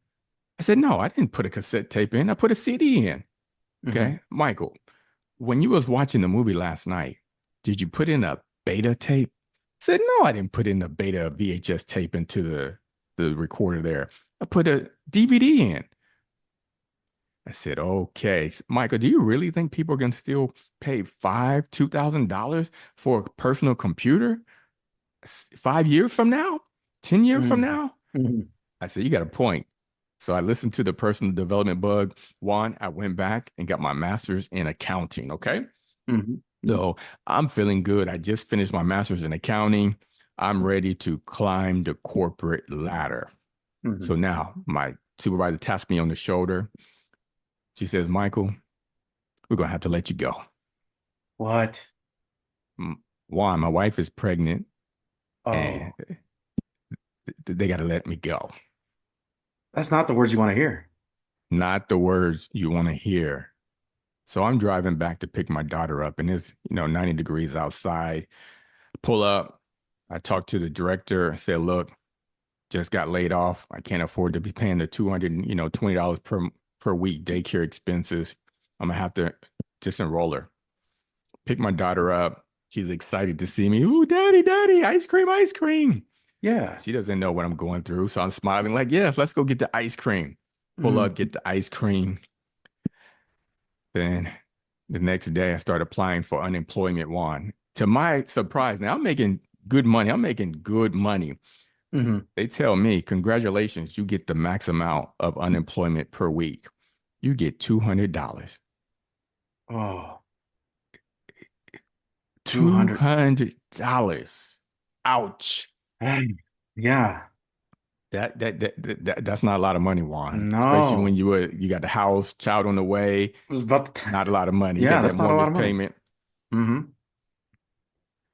Speaker 3: I said, no, I didn't put a cassette tape in. I put a CD in.
Speaker 5: Hmm.
Speaker 3: Okay, Michael, when you was watching the movie last night, did you put in a beta tape? I said, no, I didn't put in a beta VHS tape into the recorder there. I put a DVD in. I said, okay, Michael, do you really think people are going to still pay $2,000 for a personal computer 5 years from now, 10 years from
Speaker 5: Hmm.
Speaker 3: now?
Speaker 5: Hmm.
Speaker 3: I said, you got a point. So I listened to the personal development bug. One, I went back and got my master's in accounting. Okay.
Speaker 5: Hmm.
Speaker 3: So I'm feeling good. I just finished my master's in accounting. I'm ready to climb the corporate ladder.
Speaker 5: Hmm.
Speaker 3: So now my supervisor taps me on the shoulder. She says, Michael, we're going to have to let you go.
Speaker 5: What?
Speaker 3: One, my wife is pregnant and
Speaker 5: Oh,
Speaker 3: they got to let me go.
Speaker 5: that's not the words you want to hear.
Speaker 3: Not the words you want to hear. So I'm driving back to pick my daughter up, and it's 90 degrees outside. Pull up. I talked to the director. I said, "Look, just got laid off. I can't afford to be paying the $220 per week daycare expenses. I'm gonna have to disenroll her." Pick my daughter up. She's excited to see me. Ooh, daddy, daddy, ice cream, ice cream.
Speaker 5: Yeah.
Speaker 3: She doesn't know what I'm going through, so I'm smiling like, "Yes, let's go get the ice cream." Pull up,
Speaker 5: Hmm.
Speaker 3: get the ice cream. Then the next day, I started applying for unemployment one. To my surprise, now I'm making good money. I'm making good money.
Speaker 5: Hmm.
Speaker 3: They tell me, congratulations, you get the max amount of unemployment per week. You get $200.
Speaker 5: Oh, 200.
Speaker 3: $200. Ouch.
Speaker 5: Yeah.
Speaker 3: That's not a lot of money, Juan. Especially when
Speaker 5: No.
Speaker 3: you got the house, child on the way.
Speaker 5: It was about the
Speaker 3: Not a lot of money. You
Speaker 5: Yeah,
Speaker 3: got that
Speaker 5: that's not a lot of
Speaker 3: mortgage
Speaker 5: money.
Speaker 3: payment.
Speaker 5: Hmm.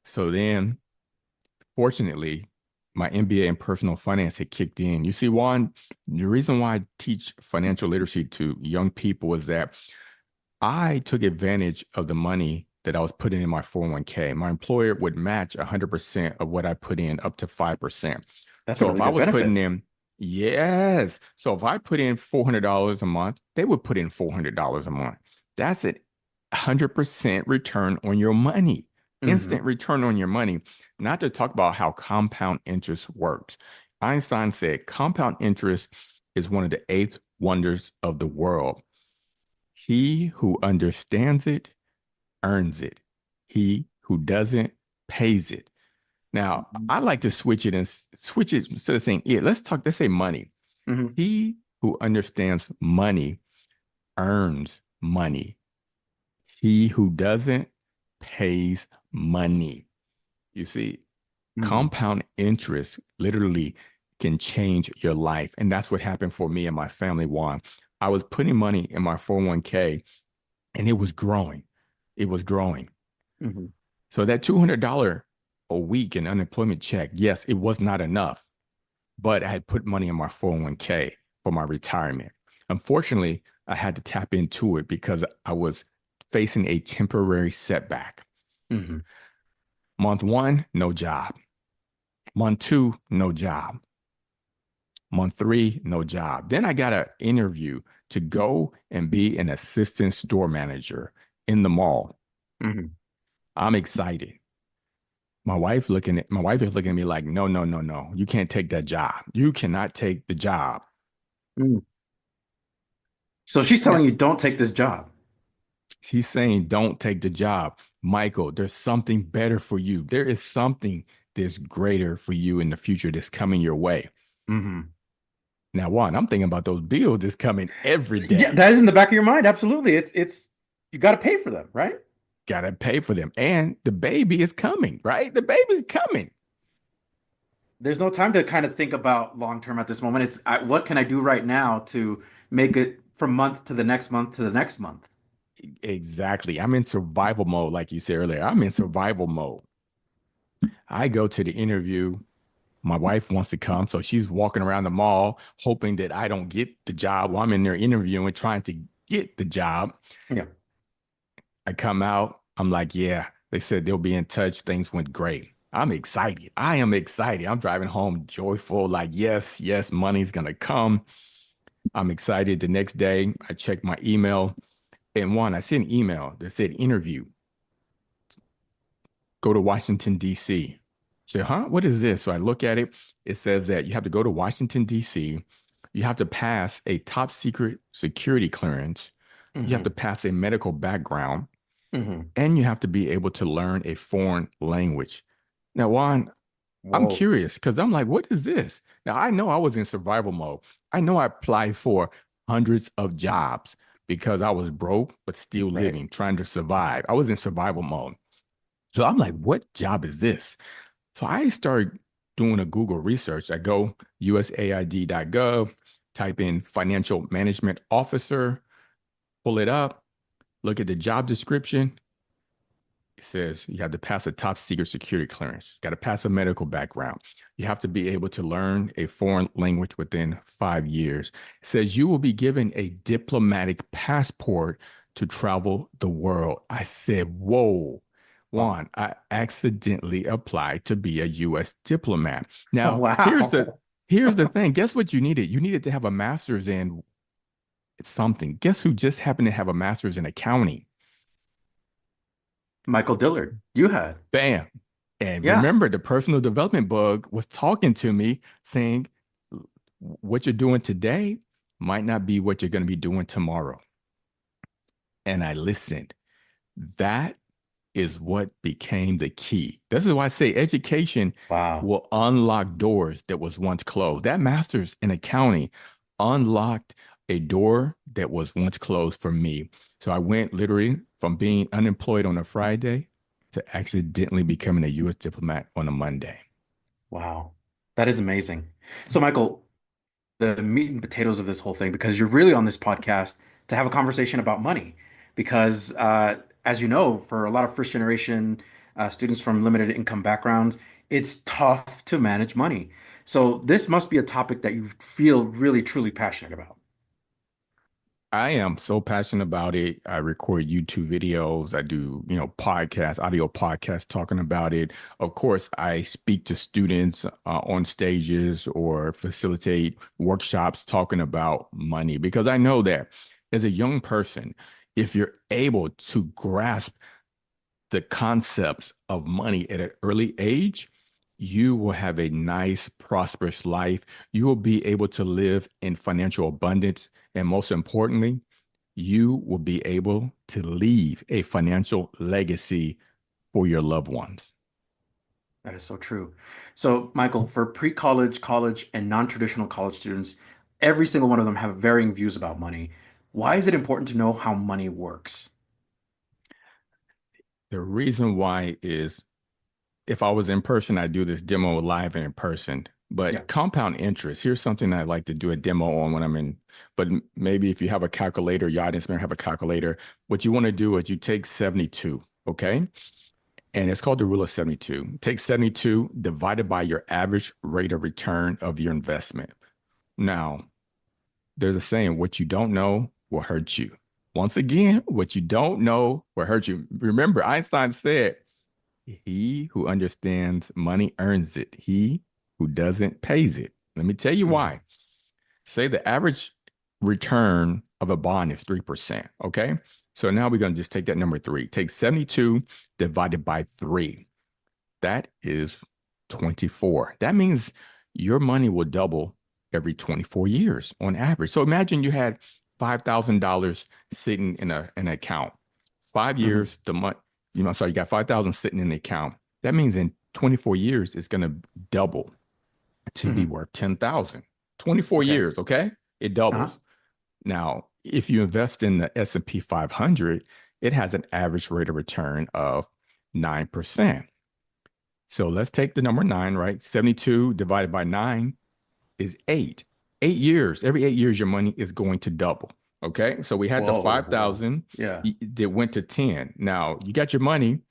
Speaker 3: So then fortunately, my MBA in personal finance had kicked in. You see, Juan, the reason why I teach financial literacy to young people is that I took advantage of the money that I was putting in my 401k. My employer would match 100% of what I put in up to 5%.
Speaker 5: That's a
Speaker 3: So if
Speaker 5: really
Speaker 3: I
Speaker 5: good
Speaker 3: was putting
Speaker 5: benefit.
Speaker 3: in, yes. So if I put in $400 a month, they would put in $400 a month. That's a 100% return on your money, instant
Speaker 5: Hmm.
Speaker 3: return on your money. Not to talk about how compound interest works. Einstein said compound interest is one of the eighth wonders of the world. He who understands it earns it. He who doesn't pays it. Now, I like to switch it and switch it instead of saying it. Let's say money.
Speaker 5: Hmm.
Speaker 3: He who understands money earns money. He who doesn't pays money. You see,
Speaker 5: Hmm.
Speaker 3: compound interest literally can change your life. And that's what happened for me and my family, Juan. I was putting money in my 401k and it was growing. It was growing.
Speaker 5: Hmm.
Speaker 3: So that $200 a week in unemployment check, yes, it was not enough, but I had put money in my 401k for my retirement. Unfortunately, I had to tap into it because I was facing a temporary setback.
Speaker 5: Hmm.
Speaker 3: Month one, no job. Month two, no job. Month three, no job. Then I got an interview to go and be an assistant store manager in the mall.
Speaker 5: Hmm.
Speaker 3: I'm excited. My wife is looking at me like, no, no, no, no. You can't take that job. You cannot take the job.
Speaker 5: So she's
Speaker 3: Now,
Speaker 5: telling you, don't take this job.
Speaker 3: she's saying, don't take the job. Michael, there's something better for you. There is something that's greater for you in the future that's coming your way.
Speaker 5: Hmm.
Speaker 3: Now, Juan, I'm thinking about those bills that's coming every
Speaker 5: Yeah,
Speaker 3: day.
Speaker 5: that is in the back of your mind. Absolutely. It's you got to pay for them, right?
Speaker 3: Gotta pay for them. And the baby is coming, right? The baby's coming.
Speaker 5: There's no time to kind of think about long term at this moment. What can I do right now to make it from month to the next month to the next month?
Speaker 3: Exactly. I'm in survival mode, like you said earlier. I'm in survival mode. I go to the interview. My wife wants to come. So she's walking around the mall, hoping that I don't get the job while I'm in there interviewing, trying to get the job.
Speaker 5: Yeah.
Speaker 3: I come out. I'm like, yeah, they said they'll be in touch. Things went great. I'm excited. I am excited. I'm driving home joyful, like, yes, yes, money's going to come. I'm excited. The next day, I checked my email. And one, I sent an email that said interview, go to Washington, D.C. I said, huh? What is this? So I look at it. It says that you have to go to Washington, D.C. You have to pass a top secret security clearance. You have
Speaker 5: Hmm.
Speaker 3: to pass a medical background,
Speaker 5: Hmm.
Speaker 3: and you have to be able to learn a foreign language. Now, Juan, I'm
Speaker 5: Whoa.
Speaker 3: curious because I'm like, what is this? Now, I know I was in survival mode. I know I applied for hundreds of jobs because I was broke, but still
Speaker 5: Right.
Speaker 3: living, trying to survive. I was in survival mode. So I'm like, what job is this? So I started doing a Google research. I go usaid.gov, type in financial management officer, pull it up, look at the job description. It says you have to pass a top secret security clearance. Got to pass a medical background. You have to be able to learn a foreign language within 5 years. It says you will be given a diplomatic passport to travel the world. I said, whoa.
Speaker 5: Wow.
Speaker 3: Juan, I accidentally applied to be a U.S. diplomat. Now,
Speaker 5: Wow.
Speaker 3: here's the thing. Guess what you needed? You needed to have a master's in something. Guess who just happened to have a master's in accounting?
Speaker 5: Michael Dillard, you had.
Speaker 3: Bam. And
Speaker 5: Yeah.
Speaker 3: remember, the personal development bug was talking to me saying, what you're doing today might not be what you're going to be doing tomorrow. And I listened. That is what became the key. This is why I say education
Speaker 5: Wow.
Speaker 3: will unlock doors that was once closed. That master's in accounting unlocked a door that was once closed for me. So I went literally from being unemployed on a Friday to accidentally becoming a U.S. diplomat on a Monday.
Speaker 5: Wow. That is amazing. So, Michael, the meat and potatoes of this whole thing, because you're really on this podcast to have a conversation about money. Because, as you know, for a lot of first generation students from limited income backgrounds, it's tough to manage money. So, this must be a topic that you feel really, truly passionate about.
Speaker 3: I am so passionate about it. I record YouTube videos. I do, podcasts, audio podcasts talking about it. Of course, I speak to students on stages or facilitate workshops talking about money because I know that as a young person, if you're able to grasp the concepts of money at an early age, you will have a nice, prosperous life. You will be able to live in financial abundance. And most importantly, you will be able to leave a financial legacy for your loved ones.
Speaker 5: That is so true. So, Michael, for pre-college, college, and non-traditional college students, every single one of them have varying views about money. Why is it important to know how money works?
Speaker 3: The reason why is if I was in person, I'd do this demo live and in person.
Speaker 5: Yeah.
Speaker 3: But compound interest, here's something I like to do a demo on when I'm in, but maybe if you have a calculator, your audience may have a calculator. What you want to do is you take 72, okay? And it's called the rule of 72. Take 72 divided by your average rate of return of your investment. Now, there's a saying, what you don't know will hurt you. Once again, what you don't know will hurt you. Remember, Einstein said, he who understands money earns it. He who doesn't pays it. Let me tell you why. Say the average return of a bond is 3%. Okay. So now we're going to just take that number 3. Take 72 divided by 3. That is 24. That means your money will double every 24 years on average. So imagine you had $5,000 sitting in an account. 5 years, the month, you got 5,000 sitting in the account. That means in 24 years, it's going to double to be worth 10,000. 24 years, okay? It doubles. Now, if you invest in the S&P 500, it has an average rate of return of 9%. So let's take the number 9, right? 72 divided by 9 is 8. 8 years. Every 8 years, your money is going to double. Okay. So we had the 5,000 that went to 10. Now you got your money.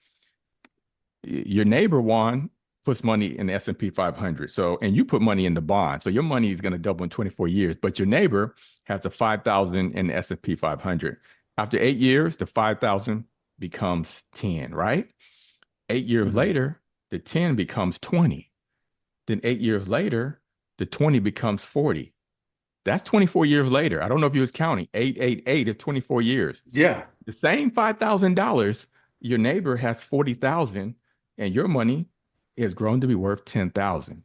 Speaker 3: Your neighbor, Juan, puts money in the S&P 500. So, and you put money in the bond. So your money is going to double in 24 years, but your neighbor has the 5,000 in the S&P 500. After 8 years, the 5,000 becomes 10, right? 8 years later, the 10 becomes 20. Then 8 years later, the 20 becomes 40. That's 24 years later. I don't know if you was counting. 888 is 24 years.
Speaker 5: Yeah.
Speaker 3: The same $5,000, your neighbor has 40,000, and your money has grown to be worth 10,000.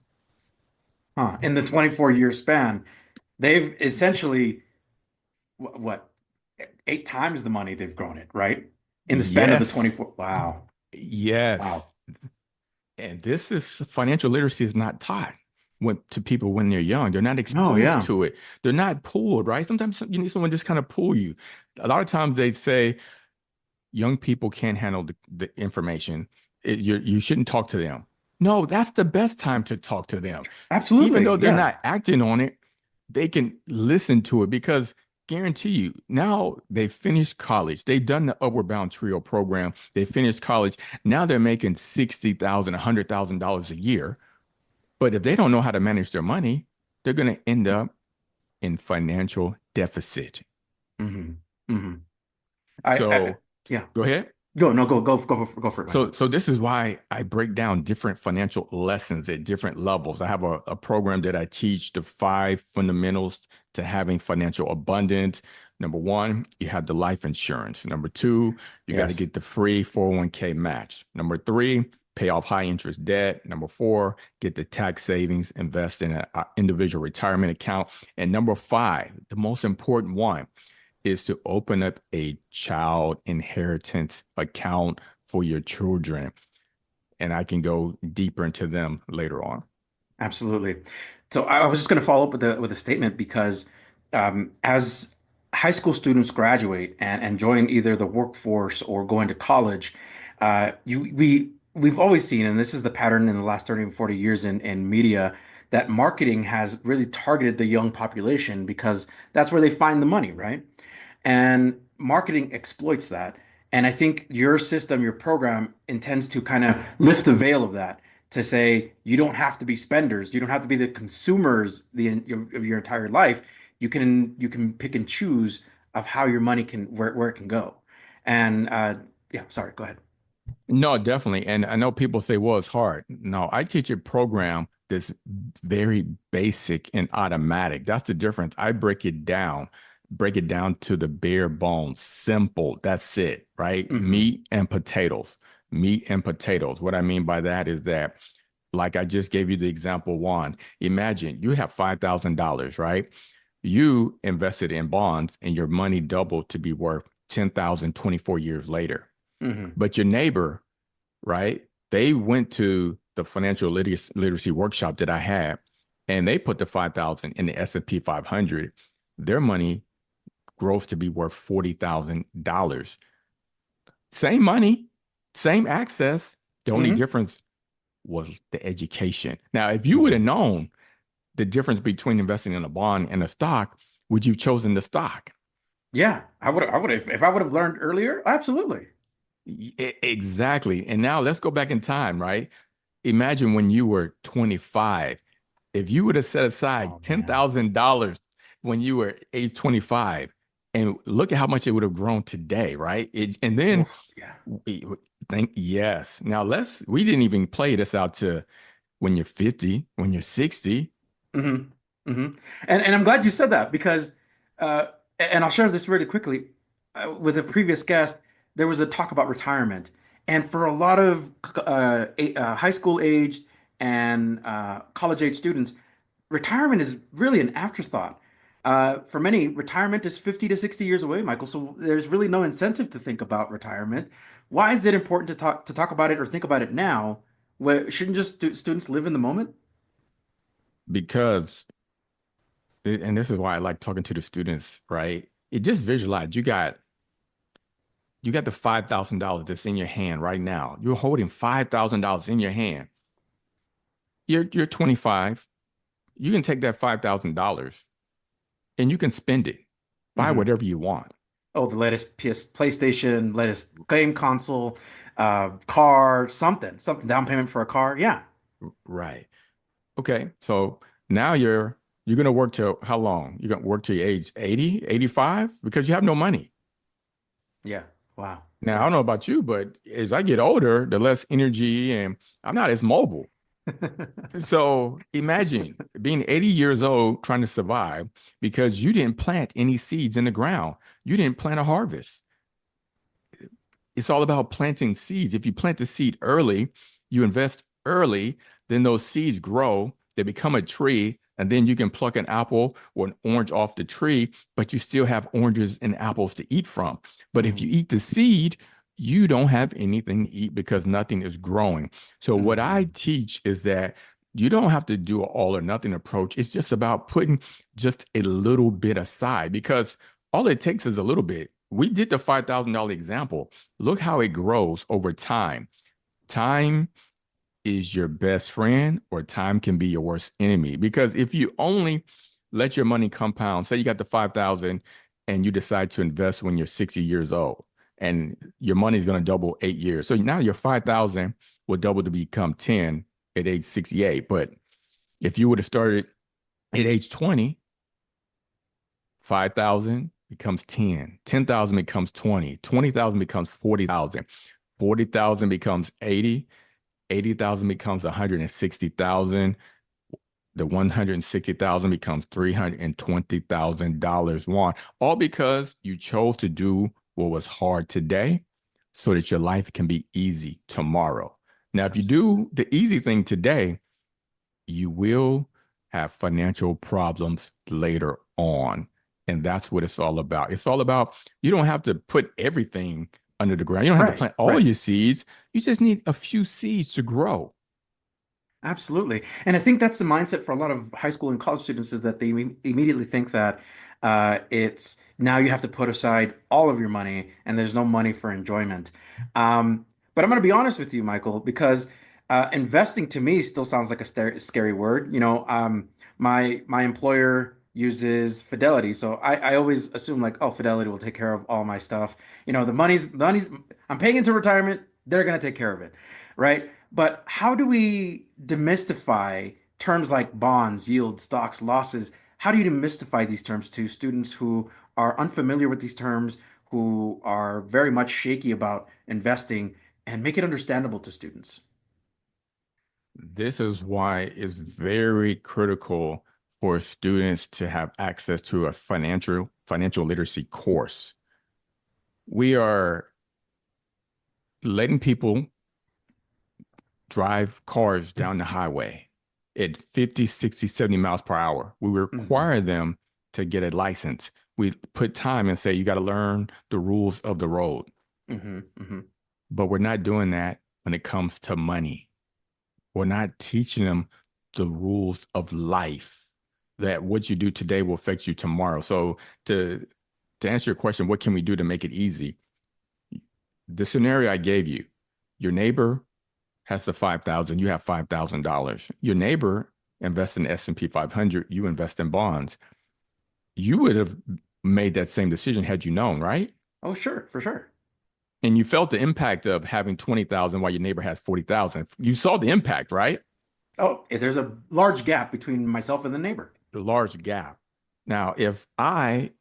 Speaker 5: In the 24-year span, they've essentially what 8 times the money they've grown it, right? In the span of the 24. Wow.
Speaker 3: Yes.
Speaker 5: Wow.
Speaker 3: And this is financial literacy is not taught to people when they're young. They're not exposed to it. They're not pulled, right? Sometimes you need someone just kind of pull you. A lot of times they say young people can't handle the information. You shouldn't talk to them. No, that's the best time to talk to them.
Speaker 5: Absolutely.
Speaker 3: Even though they're not acting on it, they can listen to it because guarantee you, now they've finished college. They've done the Upward Bound Trio program. They finished college. Now they're making $60,000, $100,000 a year. But if they don't know how to manage their money, they're going to end up in financial deficit.
Speaker 5: Yeah.
Speaker 3: Go ahead.
Speaker 5: Go for it.
Speaker 3: So this is why I break down different financial lessons at different levels. I have a program that I teach the 5 fundamentals to having financial abundance. Number 1, you have the life insurance. Number 2, you got to get the free 401k match. Number 3, pay off high interest debt. Number 4, get the tax savings, invest in an individual retirement account. And number 5, the most important one, is to open up a child inheritance account for your children. And I can go deeper into them later on.
Speaker 5: Absolutely. So I was just going to follow up with a statement because as high school students graduate and join either the workforce or go into college, we've always seen, and this is the pattern in the last 30 and 40 years in media, that marketing has really targeted the young population because that's where they find the money, right? And marketing exploits that. And I think your system, your program intends to kind of lift the veil of that to say you don't have to be spenders, you don't have to be the consumers of your entire life. You can pick and choose of how your money can where it can go. And sorry, go ahead.
Speaker 3: No, definitely. And I know people say, well, it's hard. No, I teach a program that's very basic and automatic. That's the difference. I break it down to the bare bones, simple. That's it, right? Meat and potatoes. What I mean by that is that, like I just gave you the example, Juan, imagine you have $5,000, right? You invested in bonds and your money doubled to be worth 10,000 24 years later. But your neighbor, right? They went to the financial literacy workshop that I had, and they put the 5,000 in the S&P 500. Their money grows to be worth $40,000. Same money, same access. The only difference was the education. Now, if you would have known the difference between investing in a bond and a stock, would you have chosen the stock?
Speaker 5: Yeah, I would if I would have learned earlier, absolutely.
Speaker 3: Exactly. And now let's go back in time, right? Imagine when you were 25. If you would have set aside
Speaker 5: Oh man.
Speaker 3: $10,000 when you were age 25, and look at how much it would have grown today, right? And then
Speaker 5: Oof, yeah.
Speaker 3: we think, yes. Now we didn't even play this out to when you're 50, when you're 60.
Speaker 5: hmm hmm And I'm glad you said that because, uh, and I'll share this really quickly. With a previous guest, there was a talk about retirement, and for a lot of high school age and college age students, retirement is really an afterthought. For many, retirement is 50 to 60 years away, Michael. So there's really no incentive to think about retirement. Why is it important to talk about it or think about it now? Where shouldn't just students live in the moment?
Speaker 3: Because, and this is why I like talking to the students, right? It just visualize you got the $5,000 that's in your hand right now. You're holding $5,000 in your hand. You're 25. You can take that $5,000 and you can spend it. Buy
Speaker 5: hmm
Speaker 3: whatever you want.
Speaker 5: Oh, the latest PlayStation, latest game console, car, something down payment for a car. Yeah,
Speaker 3: Right. Okay. So now you're gonna work till how long? You're gonna work till your age 80, 85 because you have no money.
Speaker 5: yeah. Wow.
Speaker 3: Now, I
Speaker 5: Yeah.
Speaker 3: don't know about you, but as I get older, the less energy and I'm not as mobile. So imagine being 80 years old trying to survive because you didn't plant any seeds in the ground. You didn't plant a harvest. It's all about planting seeds. If you plant the seed early, you invest early, then those seeds grow, they become a tree, and then you can pluck an apple or an orange off the tree, but you still have oranges and apples to eat from. But if you
Speaker 5: hmm
Speaker 3: eat the seed, you don't have anything to eat because nothing is growing. So what I
Speaker 5: hmm
Speaker 3: teach is that you don't have to do an all or nothing approach. It's just about putting just a little bit aside because all it takes is a little bit. We did the $5,000 example. Look how it grows over time. Time is your best friend, or time can be your worst enemy. Because if you only let your money compound, say you got the 5,000 and you decide to invest when you're 60 years old, and your money is going to double 8 years. So now your 5,000 will double to become 10 at age 68. But if you would have started at age 20, 5,000 becomes 10, 10,000 becomes 20, 20,000 becomes 40,000, 40,000 becomes 80, 80,000 becomes 160,000. The 160,000 becomes $320,000 won, all because you chose to do what was hard today so that your life can be easy tomorrow. Now, if you
Speaker 5: Absolutely.
Speaker 3: do the easy thing today, you will have financial problems later on. And that's what it's all about. It's all about you don't have to put everything under the ground. You don't have to
Speaker 5: Right.
Speaker 3: plant all
Speaker 5: Right.
Speaker 3: your seeds. You just need a few seeds to grow.
Speaker 5: Absolutely. And I think that's the mindset for a lot of high school and college students is that they immediately think that it's now you have to put aside all of your money and there's no money for enjoyment. But I'm going to be honest with you, Michael, because investing to me still sounds like a scary word. My employer uses Fidelity, so I always assume like, oh, Fidelity will take care of all my stuff. The money's I'm paying into retirement, they're going to take care of it, right? But how do we demystify terms like bonds, yield, stocks, losses? How do you demystify these terms to students who are unfamiliar with these terms, who are very much shaky about investing, and make it understandable to students?
Speaker 3: This is why it's very critical for students to have access to a financial literacy course. We are letting people drive cars down the highway at 50, 60, 70 miles per hour. We
Speaker 5: hmm
Speaker 3: require them to get a license. We put time and say, you got to learn the rules of the road.
Speaker 5: hmm hmm
Speaker 3: But we're not doing that when it comes to money. We're not teaching them the rules of life, that what you do today will affect you tomorrow. So to answer your question, what can we do to make it easy? The scenario I gave you, your neighbor has the 5,000, you have $5,000. Your neighbor invest in the S&P 500, you invest in bonds. You would have made that same decision had you known, right?
Speaker 5: Oh, sure, for sure.
Speaker 3: And you felt the impact of having 20,000 while your neighbor has 40,000. You saw the impact, right?
Speaker 5: Oh, there's a large gap between myself and the neighbor.
Speaker 3: The large gap. Now, if I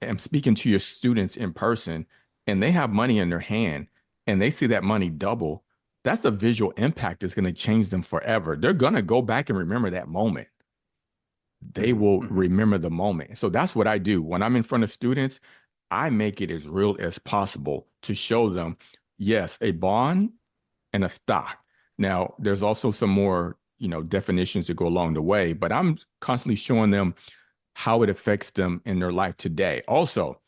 Speaker 3: am speaking to your students in person and they have money in their hand and they see that money double, that's a visual impact that's going to change them forever. They're going to go back and remember that moment. They
Speaker 5: Hmm.
Speaker 3: will
Speaker 5: Hmm.
Speaker 3: remember the moment. So that's what I do. When I'm in front of students, I make it as real as possible to show them, yes, a bond and a stock. Now, there's also some more, definitions that go along the way, but I'm constantly showing them how it affects them in their life today. Also,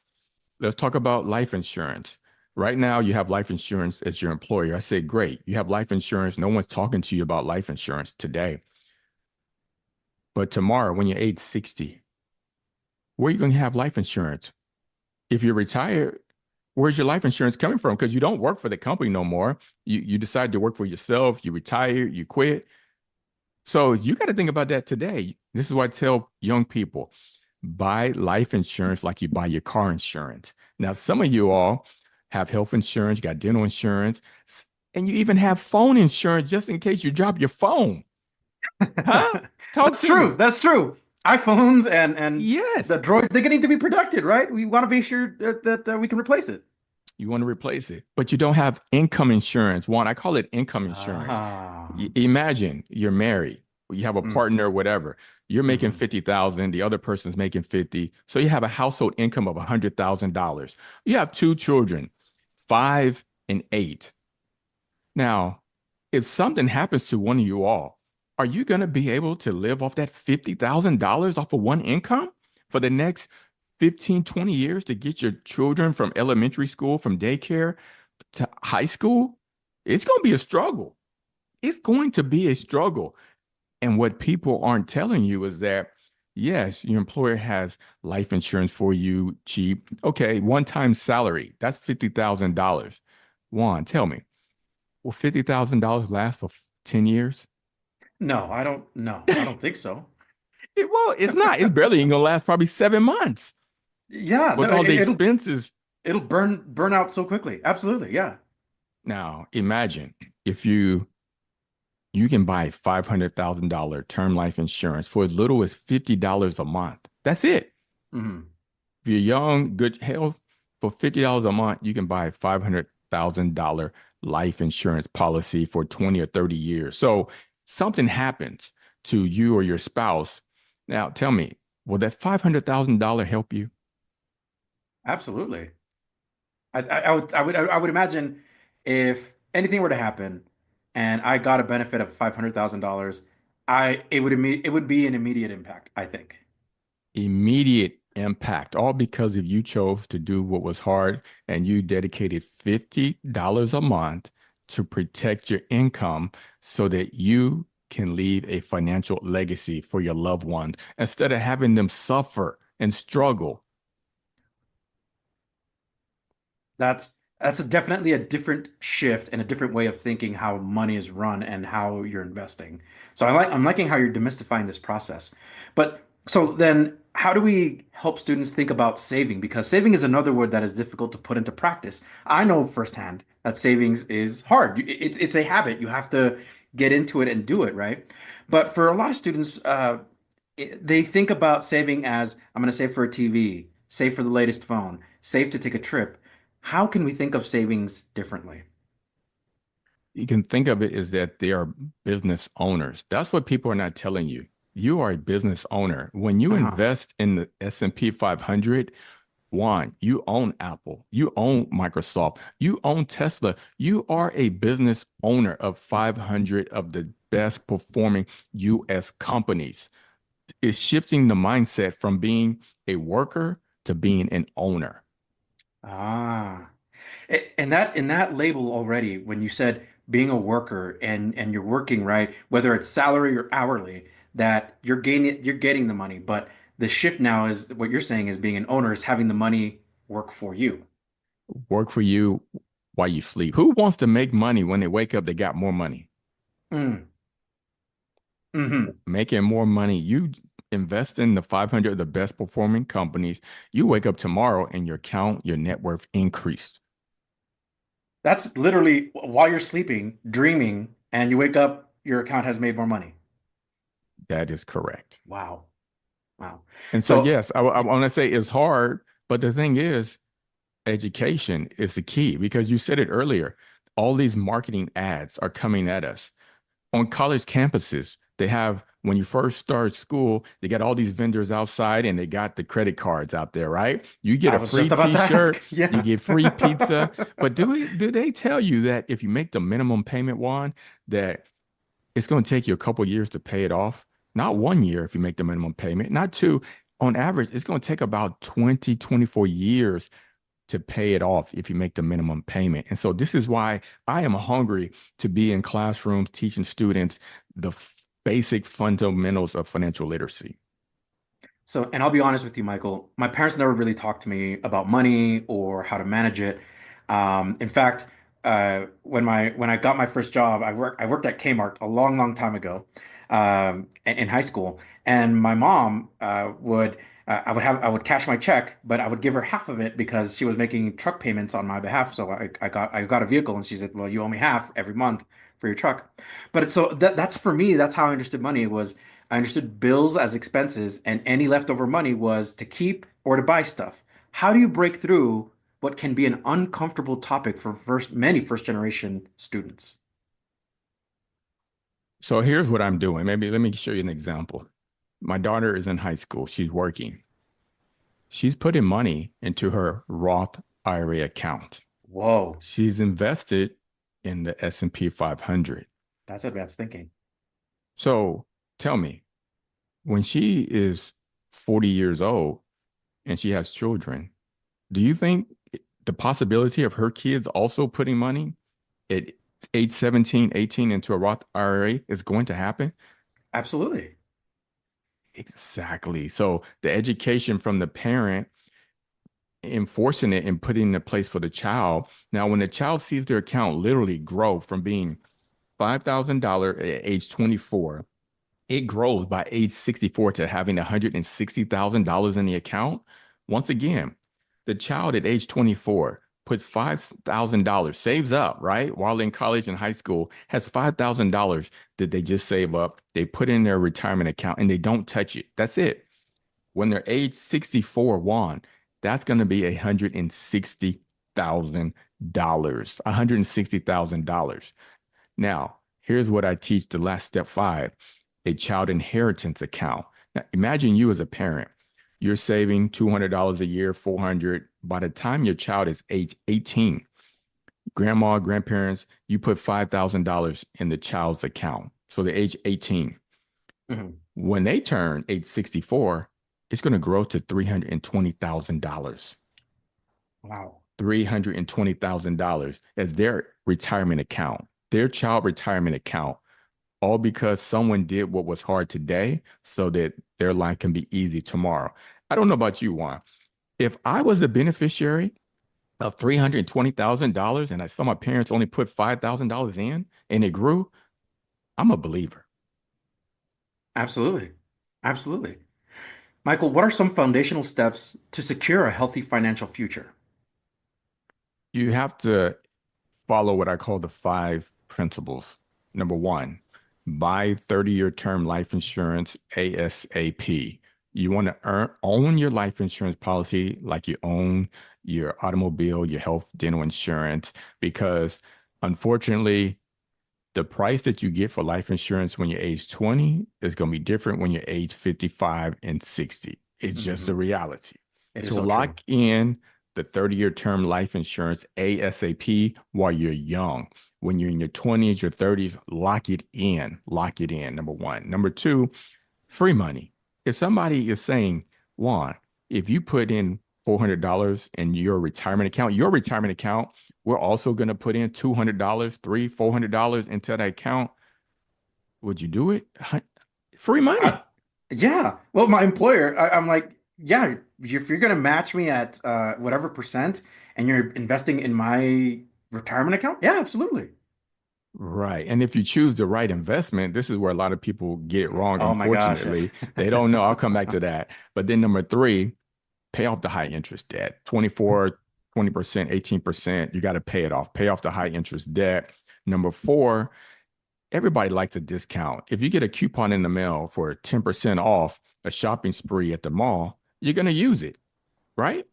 Speaker 3: let's talk about life insurance. Right now, you have life insurance as your employer. I say, great. You have life insurance. No one's talking to you about life insurance today. But tomorrow, when you're age 60, where are you going to have life insurance? If you're retired, where's your life insurance coming from? Because you don't work for the company no more. You decide to work for yourself. You retire, you quit. So you got to think about that today. This is why I tell young people, buy life insurance like you buy your car insurance. Now, some of you all have health insurance, you got dental insurance, and you even have phone insurance just in case you drop your phone. Huh? Talk
Speaker 5: That's
Speaker 3: to me.
Speaker 5: true. That's true. iPhones and
Speaker 3: Yes.
Speaker 5: the droid, they need to be protected, right? We want to be sure that we can replace it.
Speaker 3: You want to replace it, but you don't have income insurance. One, I call it income insurance.
Speaker 5: Ah.
Speaker 3: Imagine you're married, you have a
Speaker 5: Mm,
Speaker 3: partner, whatever. You're making
Speaker 5: mhm.
Speaker 3: 50,000, the other person's making 50. So you have a household income of $100,000. You have two children, 5 and 8. Now, if something happens to one of you all, are you going to be able to live off that $50,000 off of one income for the next 15, 20 years to get your children from elementary school, from daycare to high school? It's going to be a struggle. It's going to be a struggle. And what people aren't telling you is that, yes, your employer has life insurance for you cheap. Okay, one-time salary, that's $50,000. Juan, tell me, will $50,000 last for 10 years?
Speaker 5: No, I don't. No, I don't think so.
Speaker 3: Well, it's not. It's barely even gonna last probably 7 months
Speaker 5: Yeah, no,
Speaker 3: with all the expenses.
Speaker 5: it'll burn out so quickly. Absolutely, yeah.
Speaker 3: Now, imagine if you can buy $500,000 term life insurance for as little as $50 a month. That's it.
Speaker 5: Hmm.
Speaker 3: If you're young, good health, for $50 a month, you can buy a $500,000 life insurance policy for 20 or 30 years. So something happens to you or your spouse. Now, tell me, will that $500,000 help you?
Speaker 5: Absolutely. I would imagine if anything were to happen and I got a benefit of $500,000, it would be an immediate impact, I think.
Speaker 3: Immediate impact, all because of you chose to do what was hard and you dedicated $50 a month to protect your income so that you can leave a financial legacy for your loved ones instead of having them suffer and struggle.
Speaker 5: That's definitely a different shift and a different way of thinking how money is run and how you're investing. So I'm liking how you're demystifying this process. But so then how do we help students think about saving? Because saving is another word that is difficult to put into practice. I know firsthand that savings is hard. It's a habit. You have to get into it and do it, right? But for a lot of students, they think about saving as I'm going to save for a TV, save for the latest phone, save to take a trip. How can we think of savings differently?
Speaker 3: You can think of it as that they are business owners. That's what people are not telling you. You are a business owner. When you
Speaker 5: Uh-huh.
Speaker 3: invest in the S&P 500, one, you own Apple, you own Microsoft, you own Tesla. You are a business owner of 500 of the best performing US companies. It's shifting the mindset from being a worker to being an owner.
Speaker 5: Ah. And that in that label already, when you said being a worker and you're working, right, whether it's salary or hourly, that you're getting the money. But the shift now is what you're saying is being an owner is having the money work for you.
Speaker 3: Work for you while you sleep. Who wants to make money when they wake up, they got more money?
Speaker 5: Mm, Hmm.
Speaker 3: making more money. You invest in the 500 of the best performing companies. You wake up tomorrow and your account, your net worth increased.
Speaker 5: That's literally while you're sleeping, dreaming, and you wake up, your account has made more money.
Speaker 3: That is correct.
Speaker 5: Wow. Wow.
Speaker 3: And so,
Speaker 5: So,
Speaker 3: yes, I want to say it's hard, but the thing is, education is the key because you said it earlier. All these marketing ads are coming at us. On college campuses, they have, when you first start school, they got all these vendors outside and they got the credit cards out there, right? You get
Speaker 5: I
Speaker 3: a
Speaker 5: was
Speaker 3: free
Speaker 5: just about to ask.
Speaker 3: t-shirt, you
Speaker 5: Yeah.
Speaker 3: get free pizza. But do they tell you that if you make the minimum payment, Juan, that it's going to take you a couple years to pay it off? Not 1 year if you make the minimum payment, not two. On average, it's going to take about 20, 24 years to pay it off if you make the minimum payment. And so this is why I am hungry to be in classrooms teaching students the basic fundamentals of financial literacy.
Speaker 5: So, and I'll be honest with you, Michael, my parents never really talked to me about money or how to manage it. In fact, when I got my first job, I worked at Kmart a long, long time ago, in high school, and my mom I would cash my check, but I would give her half of it because she was making truck payments on my behalf. So I got a vehicle, and she said, "Well, you owe me half every month for your truck." But that's for me. That's how I understood money was. I understood bills as expenses, and any leftover money was to keep or to buy stuff. How do you break through what can be an uncomfortable topic for many first generation students?
Speaker 3: So here's what I'm doing. Maybe let me show you an example. My daughter is in high school. She's working. She's putting money into her Roth IRA account.
Speaker 5: Whoa,
Speaker 3: She's invested in the S&P 500.
Speaker 5: that's advanced thinking.
Speaker 3: So tell me, when she is 40 years old and she has children, do you think the possibility of her kids also putting money at age 17, 18 into a Roth IRA is going to happen?
Speaker 5: Absolutely.
Speaker 3: Exactly. So the education from the parent enforcing it and putting it in place for the child. Now, when the child sees their account literally grow from being $5,000 at age 24, it grows by age 64 to having $160,000 in the account. Once again, the child at age 24 puts $5,000, saves up, right? While in college and high school, has $5,000 that they just save up. They put in their retirement account and they don't touch it. That's it. When they're age 64, Juan, that's going to be $160,000. $160,000. Now, here's what I teach the last step 5, a child inheritance account. Now, imagine you as a parent. You're saving $200 a year, $400. By the time your child is age 18, grandma, grandparents, you put $5,000 in the child's account. So they're age 18.
Speaker 5: Mhm.
Speaker 3: When they turn age 64, it's going to grow to $320,000.
Speaker 5: Wow.
Speaker 3: $320,000 as their retirement account, their child retirement account, all because someone did what was hard today so that their life can be easy tomorrow. I don't know about you, Juan. If I was a beneficiary of $320,000 and I saw my parents only put $5,000 in and it grew, I'm a believer.
Speaker 5: Absolutely. Absolutely. Michael, what are some foundational steps to secure a healthy financial future?
Speaker 3: You have to follow what I call the 5 principles. Number 1, buy 30-year term life insurance ASAP. You want to own your life insurance policy like you own your automobile, your health, dental insurance, because unfortunately, the price that you get for life insurance when you're age 20 is going to be different when you're age 55 and 60. It's just a
Speaker 5: Hmm.
Speaker 3: reality.
Speaker 5: It is
Speaker 3: So
Speaker 5: so true.
Speaker 3: lock in the 30-year term life insurance ASAP while you're young. When you're in your 20s, your 30s, lock it in. Lock it in, number 1. Number 2, free money. If somebody is saying, Juan, if you put in $400 in your retirement account, we're also going to put in $200, $400 into that account. Would you do it? Free
Speaker 5: I,
Speaker 3: money.
Speaker 5: yeah. Well, my employer, I'm like, yeah, if you're gonna match me at whatever percent and you're investing in my retirement account, yeah, absolutely.
Speaker 3: Right. And if you choose the right investment, this is where a lot of people get it wrong,
Speaker 5: Oh my gosh, yes.
Speaker 3: unfortunately. They don't know. I'll come back to that. But then number three, pay off the high interest debt. 24, 20%, 18%. You got to pay it off. Pay off the high interest debt. Number four, everybody likes a discount. If you get a coupon in the mail for 10% off a shopping spree at the mall, you're going to use it, right?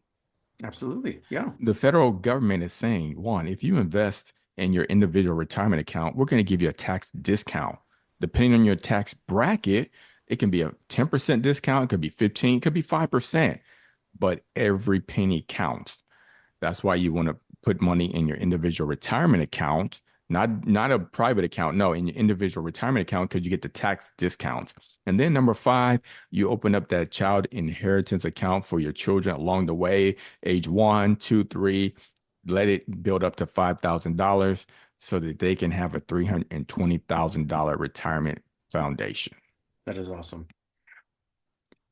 Speaker 5: Absolutely. Yeah.
Speaker 3: The federal government is saying, one, if you invest in your individual retirement account, we're going to give you a tax discount. Depending on your tax bracket, it can be a 10% discount, it could be 15, it could be 5%, but every penny counts. That's why you want to put money in your individual retirement account, not a private account, no, in your individual retirement account, because you get the tax discount. And then number five, you open up that child inheritance account for your children along the way, age 1, 2, 3, let it build up to $5,000 so that they can have a $320,000 retirement foundation.
Speaker 5: That is awesome.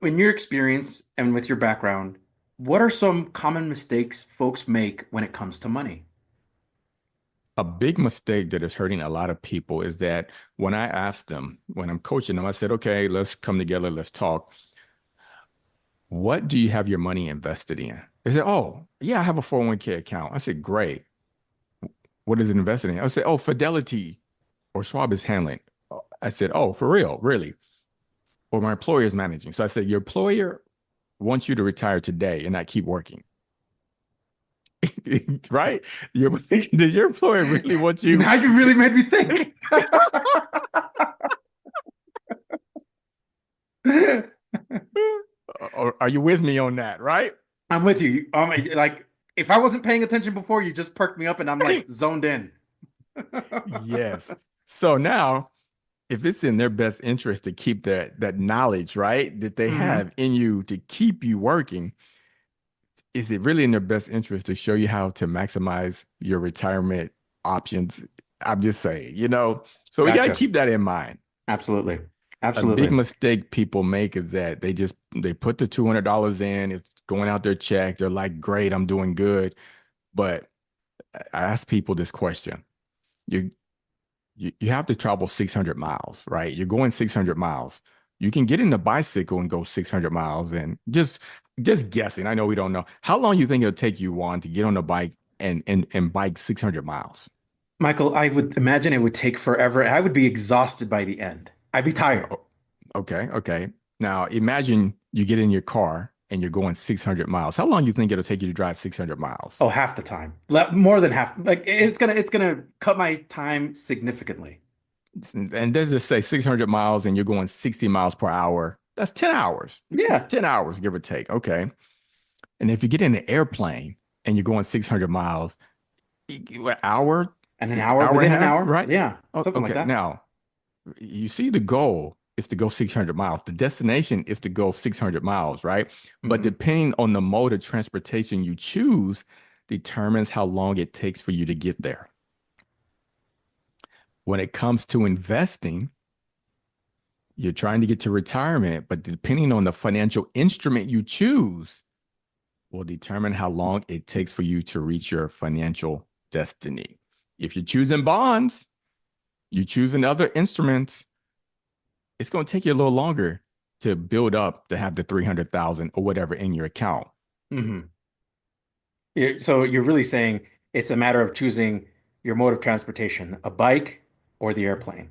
Speaker 5: In your experience and with your background, what are some common mistakes folks make when it comes to money?
Speaker 3: A big mistake that is hurting a lot of people is that when I ask them, when I'm coaching them, I said, okay, let's come together, let's talk. What do you have your money invested in? They said, oh, yeah, I have a 401k account. I said, great. What is it invested in? I said, oh, Fidelity or Schwab is handling. I said, oh, for real, really? Or my employer is managing. So I said, your employer wants you to retire today and not keep working. Right? Does your employer really want you?
Speaker 5: Now you really made me think.
Speaker 3: Or are you with me on that? Right?
Speaker 5: I'm with you. Like if I wasn't paying attention before, you just perked me up and I'm like zoned in.
Speaker 3: Yes. So now, if it's in their best interest to keep that knowledge, right, that they have in you to keep you working, is it really in their best interest to show you how to maximize your retirement options? I'm just saying, so we got to keep that in mind.
Speaker 5: Absolutely.
Speaker 3: A
Speaker 5: Absolutely.
Speaker 3: big mistake people make is that they put the $200 in, it's going out their check. They're like, great, I'm doing good. But I ask people this question. You have to travel 600 miles, right? You're going 600 miles. You can get in a bicycle and go 600 miles and just guessing. I know we don't know. How long do you think it'll take you, Juan, to get on a bike and bike 600 miles?
Speaker 5: Michael, I would imagine it would take forever. I would be exhausted by the end. I'd be tired.
Speaker 3: Oh, okay. Now imagine you get in your car and you're going 600 miles. How long do you think it'll take you to drive 600 miles?
Speaker 5: Oh, half the time. More than half. Like it's gonna cut my time significantly.
Speaker 3: And does it say 600 miles and you're going 60 miles per hour? That's 10 hours.
Speaker 5: Yeah.
Speaker 3: 10 hours, give or take. Okay. And if you get in an airplane and you're going 600 miles, an hour?
Speaker 5: And an hour
Speaker 3: and
Speaker 5: within
Speaker 3: a
Speaker 5: an
Speaker 3: half,
Speaker 5: hour?
Speaker 3: right?
Speaker 5: Yeah. Something like
Speaker 3: Okay.
Speaker 5: that.
Speaker 3: Now, you see the goal is to go 600 miles. The destination is to go 600 miles, right? But depending on the mode of transportation you choose determines how long it takes for you to get there. When it comes to investing, you're trying to get to retirement, but depending on the financial instrument you choose will determine how long it takes for you to reach your financial destiny. If you're choosing bonds, you choosing other instruments, it's going to take you a little longer to build up to have the 300,000 or whatever in your account.
Speaker 5: So you're really saying it's a matter of choosing your mode of transportation, a bike or the airplane.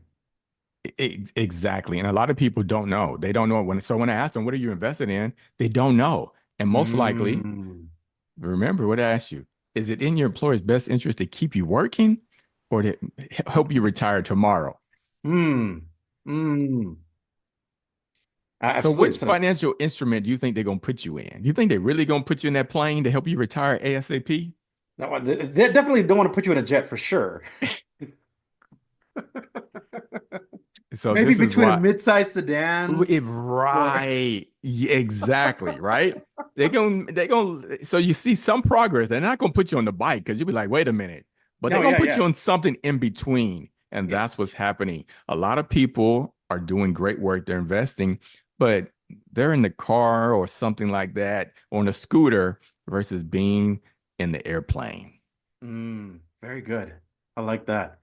Speaker 3: Exactly. And a lot of people don't know. They don't know when I ask them, what are you invested in? They don't know. And most likely, remember what I asked you, is it in your employer's best interest to keep you working or to help you retire tomorrow? So which financial instrument do you think they're going to put you in? Do you think they're really going to put you in that plane to help you retire ASAP?
Speaker 5: No, they definitely don't want to put you in a jet for sure.
Speaker 3: So
Speaker 5: maybe between a mid-sized sedan.
Speaker 3: Right. Yeah, exactly. Right. They're going, so you see some progress. They're not going to put you on the bike because you'll be like, wait a minute, but they're going to put you on something in between. And that's what's happening. A lot of people are doing great work. They're investing, but they're in the car or something like that on a scooter versus being in the airplane.
Speaker 5: Very good. I like that.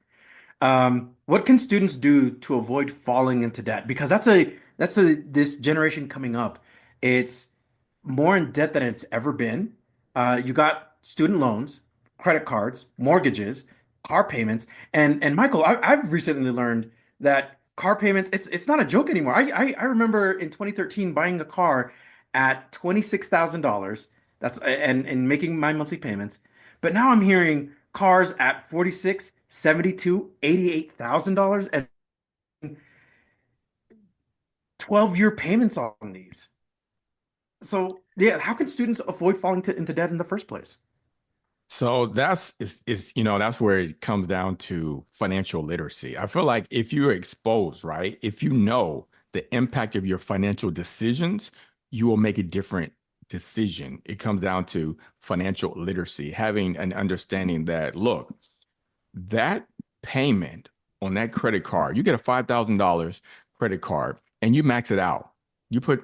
Speaker 5: What can students do to avoid falling into debt? Because that's a this generation coming up. It's more in debt than it's ever been. You got student loans, credit cards, mortgages, car payments, and Michael, I've recently learned that car payments it's not a joke anymore. I remember in 2013 buying a car at $26,000. That's and making my monthly payments. But now I'm hearing cars at 46, 72, $88,000 and 12-year payments on these. So, yeah, how can students avoid falling into debt in the first place?
Speaker 3: So that's where it comes down to financial literacy. I feel like if you're exposed, right? If you know the impact of your financial decisions, you will make a different decision. It comes down to financial literacy, having an understanding that, look, that payment on that credit card, you get a $5,000 credit card and you max it out. You go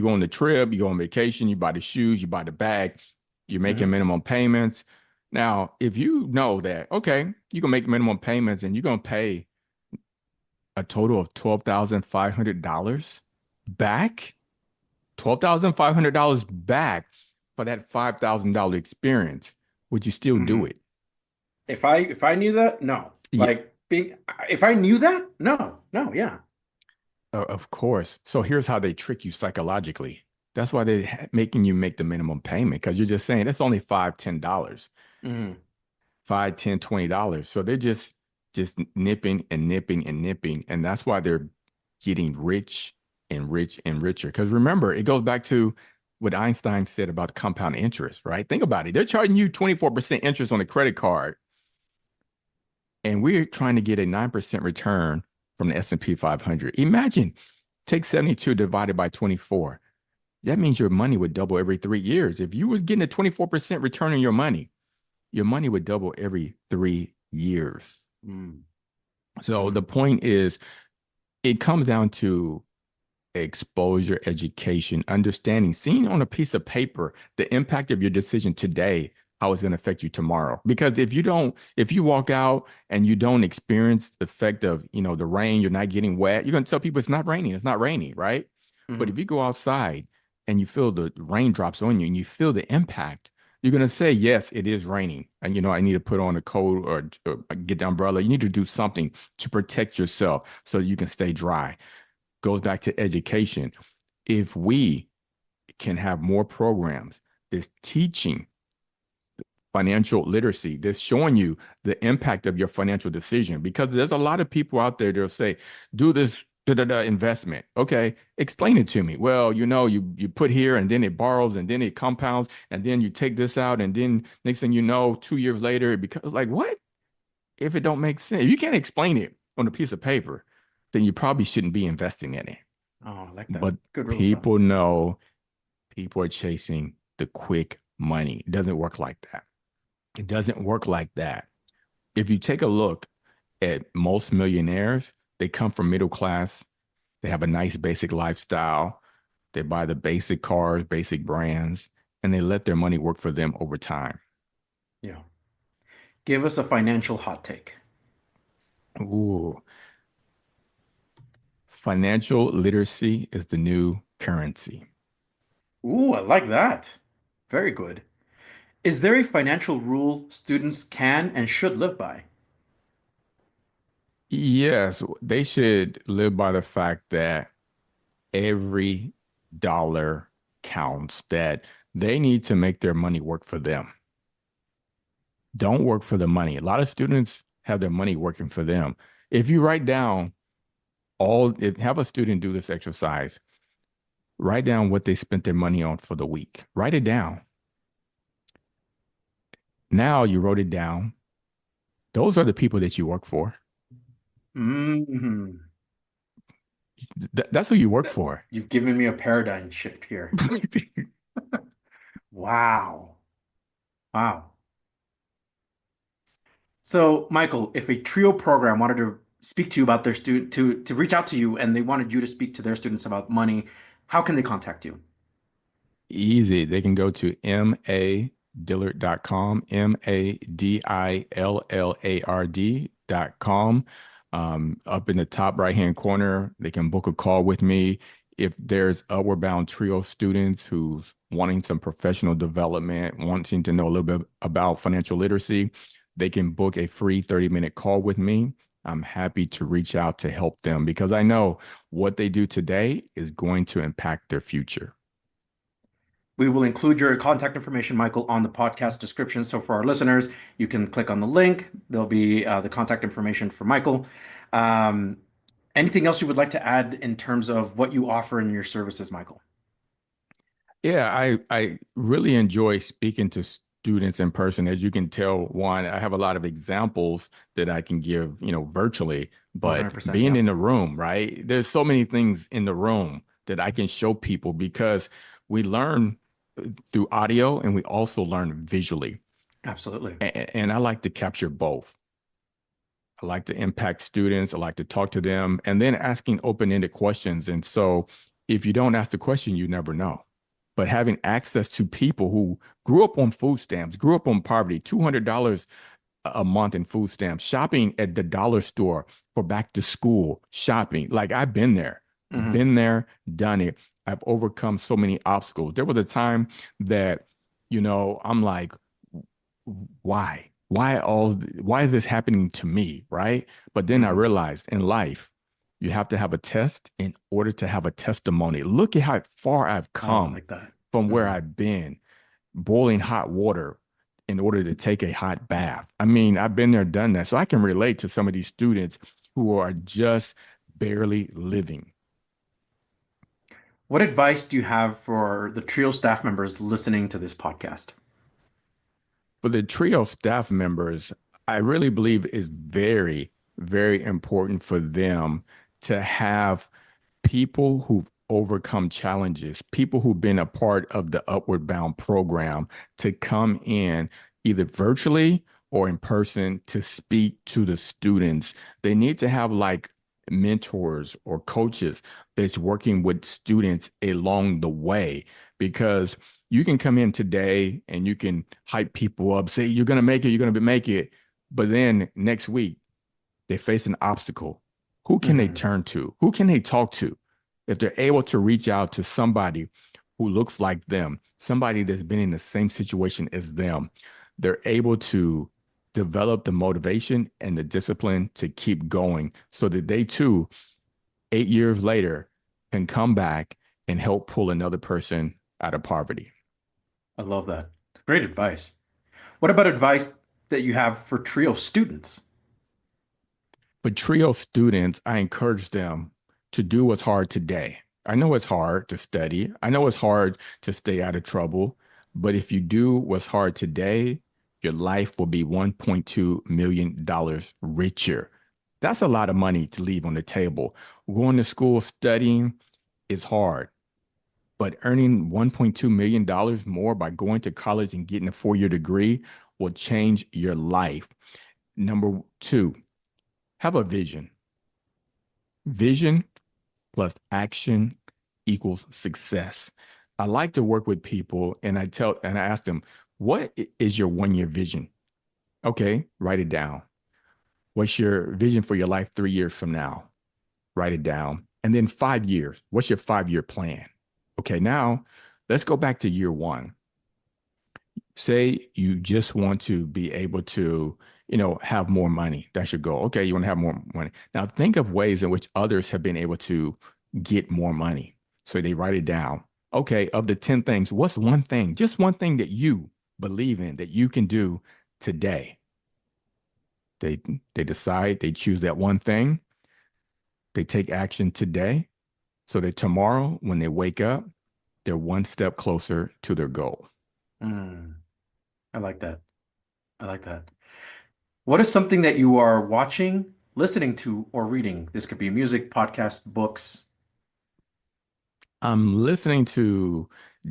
Speaker 3: on the trip, you go on vacation, you buy the shoes, you buy the bag, you're making
Speaker 5: Hmm.
Speaker 3: minimum payments. Now, if you know that, okay, you can make minimum payments and you're going to pay a total of $12,500 back, $12,500 back for that $5,000 experience, would you still do
Speaker 5: Hmm.
Speaker 3: it?
Speaker 5: If I knew that, no.
Speaker 3: Yeah,
Speaker 5: Like being if I knew that, no, no, yeah.
Speaker 3: of course. So here's how they trick you psychologically. That's why they're making you make the minimum payment because you're just saying it's only $5, $10.
Speaker 5: Hmm.
Speaker 3: 5, 10, $20. So they're just nipping and nipping and nipping. And that's why they're getting rich and rich and richer. Because remember, it goes back to what Einstein said about compound interest, right? Think about it. They're charging you 24% interest on a credit card, and we're trying to get a 9% return from the S&P 500. Imagine, take 72 divided by 24. That means your money would double every 3 years. If you was getting a 24% return on your money would double every 3 years.
Speaker 5: Mm.
Speaker 3: So the
Speaker 5: Mm.
Speaker 3: point is, it comes down to exposure, education, understanding, seeing on a piece of paper the impact of your decision today, how it's going to affect you tomorrow. Because if you walk out and you don't experience the effect of, the rain, you're not getting wet, you're going to tell people it's not raining, right? But if
Speaker 5: Mhm.
Speaker 3: you go outside and you feel the raindrops on you and you feel the impact, you're going to say, yes, it is raining. And, I need to put on a coat or get the umbrella. You need to do something to protect yourself so you can stay dry. Goes back to education. If we can have more programs that's teaching financial literacy, that's showing you the impact of your financial decision, because there's a lot of people out there that'll say, do this investment. Okay, explain it to me. Well, you put here and then it borrows and then it compounds and then you take this out and then next thing you know, 2 years later, it becomes like, what? If it don't make sense, if you can't explain it on a piece of paper, then you probably shouldn't be investing in it.
Speaker 5: Oh, I like that.
Speaker 3: But
Speaker 5: Good rule of thumb.
Speaker 3: people know people are chasing the quick money. It doesn't work like that. It doesn't work like that. If you take a look at most millionaires, they come from middle class. They have a nice basic lifestyle. They buy the basic cars, basic brands, and they let their money work for them over time.
Speaker 5: Yeah. Give us a financial hot take.
Speaker 3: Ooh, financial literacy is the new currency.
Speaker 5: Ooh, I like that. Very good. Is there a financial rule students can and should live by?
Speaker 3: Yes, they should live by the fact that every dollar counts, that they need to make their money work for them. Don't work for the money. A lot of students have their money working for them. If you write down have a student do this exercise, write down what they spent their money on for the week. Write it down. Now you wrote it down. Those are the people that you work for.
Speaker 5: Hmm.
Speaker 3: That's who you work for.
Speaker 5: You've given me a paradigm shift here. Wow. Wow. So, Michael, if a trio program wanted to speak to you about their student to reach out to you and they wanted you to speak to their students about money, how can they contact you?
Speaker 3: Easy. They can go to madillard.com, madillard constitute.com. Up in the top right-hand corner, they can book a call with me. If there's Upward Bound Trio students who's wanting some professional development, wanting to know a little bit about financial literacy, they can book a free 30-minute call with me. I'm happy to reach out to help them because I know what they do today is going to impact their future.
Speaker 5: We will include your contact information, Michael, on the podcast description. So for our listeners, you can click on the link. There'll be the contact information for Michael. Um, Anything else you would like to add in terms of what you offer in your services, Michael?
Speaker 3: Yeah, I really enjoy speaking to students in person. As you can tell, Juan, I have a lot of examples that I can give, virtually, but
Speaker 5: 100%.
Speaker 3: being
Speaker 5: Yeah.
Speaker 3: in the room, right? There's so many things in the room that I can show people because we learn through audio and we also learn visually.
Speaker 5: Absolutely.
Speaker 3: And I like to capture both. I like to impact students. I like to talk to them and then asking open-ended questions. And so if you don't ask the question, you never know. But having access to people who grew up on food stamps, grew up on poverty, $200 a month in food stamps, shopping at the dollar store for back to school shopping. Like I've been there, done it. I've overcome so many obstacles. There was a time that, I'm like, why? Why is this happening to me? Right. But then I realized in life, you have to have a test in order to have a testimony. Look at how far I've come
Speaker 5: like that.
Speaker 3: from where I've been, boiling hot water in order to take a hot bath. I mean, I've been there, done that. So I can relate to some of these students who are just barely living.
Speaker 5: What advice do you have for the Trio staff members listening to this podcast?
Speaker 3: For the Trio staff members, I really believe is very, very important for them to have people who've overcome challenges, people who've been a part of the Upward Bound program to come in either virtually or in person to speak to the students. They need to have like mentors or coaches that's working with students along the way, because you can come in today and you can hype people up, say, you're going to make it, you're going to make it. But then next week, they face an obstacle. Who can they turn to? Who can they talk to? If they're able to reach out to somebody who looks like them, somebody that's been in the same situation as them, they're able to develop the motivation and the discipline to keep going so that they too, 8 years later, can come back and help pull another person out of poverty.
Speaker 5: I love that. Great advice. What about advice that you have for Trio students?
Speaker 3: For Trio students, I encourage them to do what's hard today. I know it's hard to study. I know it's hard to stay out of trouble. But if you do what's hard today, your life will be $1.2 million richer. That's a lot of money to leave on the table. Going to school, studying is hard. But earning $1.2 million more by going to college and getting a 4-year degree will change your life. Number 2, have a vision. Vision plus action equals success. I like to work with people and I ask them, what is your 1-year vision? Okay, write it down. What's your vision for your life 3 years from now? Write it down. And then 5 years, what's your 5-year plan? Okay, now let's go back to year 1. Say you just want to be able to, have more money. That's your goal. Okay, you want to have more money. Now think of ways in which others have been able to get more money. So they write it down. Okay, of the 10 things, what's one thing, just one thing that you believe in that you can do today? They decide, they choose that one thing. They take action today so that tomorrow when they wake up, they're one step closer to their goal.
Speaker 5: I like that. I like that. What is something that you are watching, listening to, or reading? This could be music, podcast, books.
Speaker 3: I'm listening to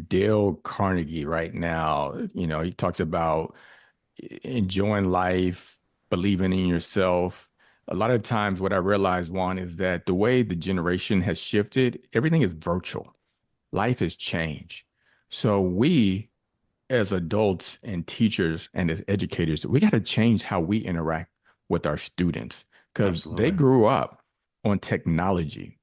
Speaker 3: Dale Carnegie right now. He talks about enjoying life, believing in yourself. A lot of times what I realized, Juan, is that the way the generation has shifted, everything is virtual. Life has changed. So we, as adults and teachers and as educators, we got to change how we interact with our students because
Speaker 5: Absolutely.
Speaker 3: they grew up on technology.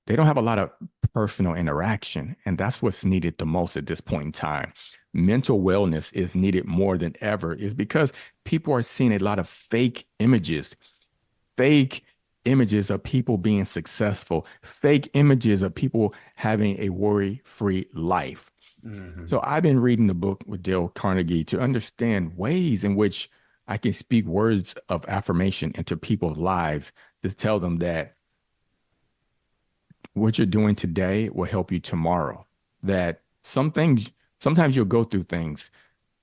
Speaker 3: They don't have a lot of personal interaction, and that's what's needed the most at this point in time. Mental wellness is needed more than ever, is because people are seeing a lot of fake images of people being successful, fake images of people having a worry-free life.
Speaker 5: Mm-hmm.
Speaker 3: So I've been reading the book with Dale Carnegie to understand ways in which I can speak words of affirmation into people's lives to tell them that what you're doing today will help you tomorrow. That some things, sometimes you'll go through things,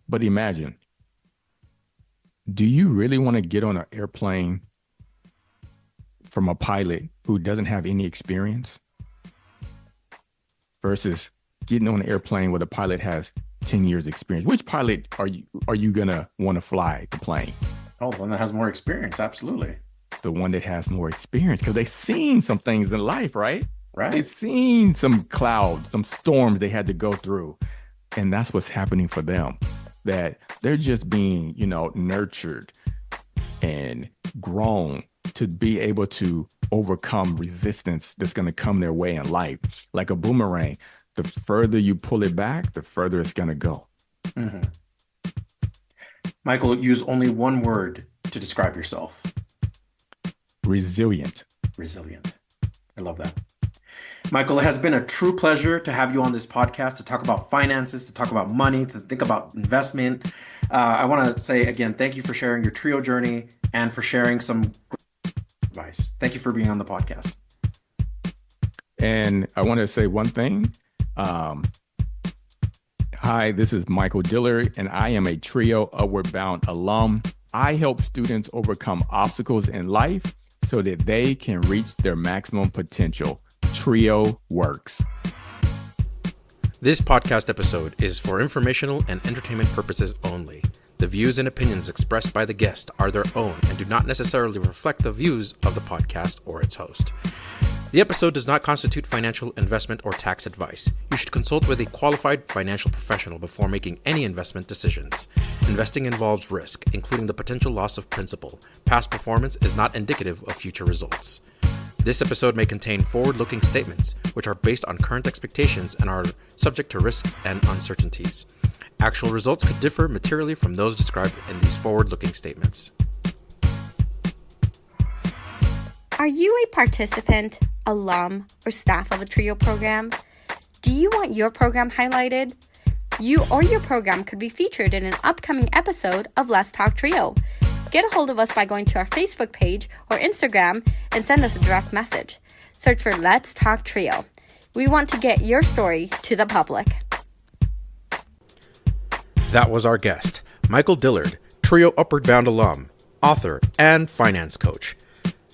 Speaker 3: but imagine, do you really want to get on an airplane from a pilot who doesn't have any experience versus getting on an airplane where the pilot has 10 years experience? Which pilot are you gonna want to fly the plane?
Speaker 5: Oh, the one that has more experience, absolutely.
Speaker 3: The one that has more experience, because they've seen some things in life, right?
Speaker 5: Right.
Speaker 3: They've seen some clouds, some storms they had to go through. And that's what's happening for them, that they're just being, nurtured and grown to be able to overcome resistance that's going to come their way in life. Like a boomerang, the further you pull it back, the further it's going to go.
Speaker 5: Mm-hmm. Michael, use only one word to describe yourself.
Speaker 3: Resilient.
Speaker 5: Resilient. I love that. Michael, it has been a true pleasure to have you on this podcast to talk about finances, to talk about money, to think about investment. I want to say again, thank you for sharing your trio journey and for sharing some advice. Thank you for being on the podcast.
Speaker 3: And I want to say one thing. Hi, this is Michael Dillard, and I am a Trio Upward Bound alum. I help students overcome obstacles in life so that they can reach their maximum potential. Trio works.
Speaker 2: This podcast episode is for informational and entertainment purposes only. The views and opinions expressed by the guest are their own and do not necessarily reflect the views of the podcast or its host. The episode does not constitute financial, investment, or tax advice. You should consult with a qualified financial professional before making any investment decisions. Investing involves risk, including the potential loss of principal. Past performance is not indicative of future results. This episode may contain forward-looking statements, which are based on current expectations and are subject to risks and uncertainties. Actual results could differ materially from those described in these forward-looking statements.
Speaker 1: Are you a participant, alum, or staff of a TRIO program? Do you want your program highlighted? You or your program could be featured in an upcoming episode of Let's Talk TRIO. Get a hold of us by going to our Facebook page or Instagram and send us a direct message. Search for Let's Talk TRIO. We want to get your story to the public.
Speaker 2: That was our guest, Michael Dillard, Trio Upward Bound alum, author, and finance coach.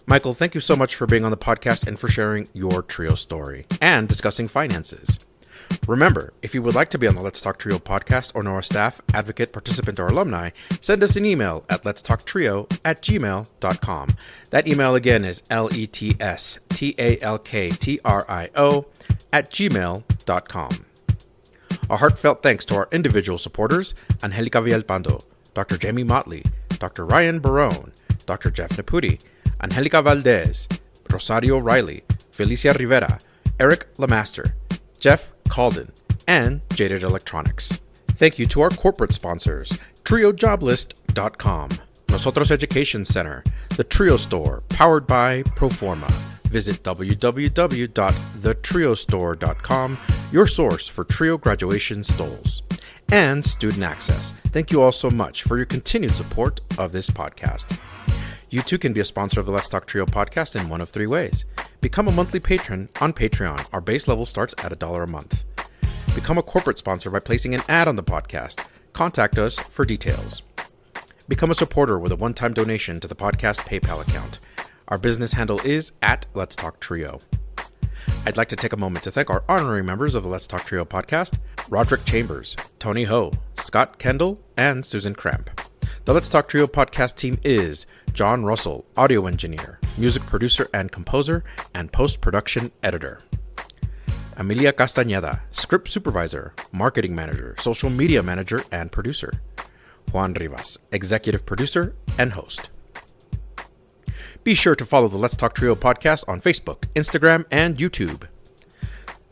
Speaker 2: Michael, thank you so much for being on the podcast and for sharing your Trio story and discussing finances. Remember, if you would like to be on the Let's Talk Trio podcast or know a staff, advocate, participant, or alumni, send us an email at letstalktrio@gmail.com. That email again is letstalktrio@gmail.com. A heartfelt thanks to our individual supporters, Angelica Villalpando, Dr. Jamie Motley, Dr. Ryan Barone, Dr. Jeff Naputi, Angelica Valdez, Rosario Riley, Felicia Rivera, Eric Lamaster, Jeff Calden, and Jaded Electronics. Thank you to our corporate sponsors, TrioJoblist.com, Nosotros Education Center, The Trio Store, powered by Proforma. Visit www.thetriostore.com, your source for Trio graduation stoles. And Student Access. Thank you all so much for your continued support of this podcast. You too can be a sponsor of the Let's Talk Trio podcast in one of three ways. Become a monthly patron on Patreon. Our base level starts at $1 a month. Become a corporate sponsor by placing an ad on the podcast. Contact us for details. Become a supporter with a one-time donation to the podcast PayPal account. Our business handle is @Let's Talk Trio. I'd like to take a moment to thank our honorary members of the Let's Talk Trio podcast, Roderick Chambers, Tony Ho, Scott Kendall, and Susan Cramp. The Let's Talk Trio podcast team is John Russell, audio engineer, music producer and composer, and post-production editor. Amelia Castañeda, script supervisor, marketing manager, social media manager, and producer. Juan Rivas, executive producer and host. Be sure to follow the Let's Talk Trio podcast on Facebook, Instagram, and YouTube.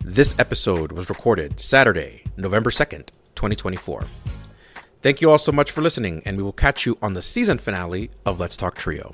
Speaker 2: This episode was recorded Saturday, November 2nd, 2024. Thank you all so much for listening, and we will catch you on the season finale of Let's Talk Trio.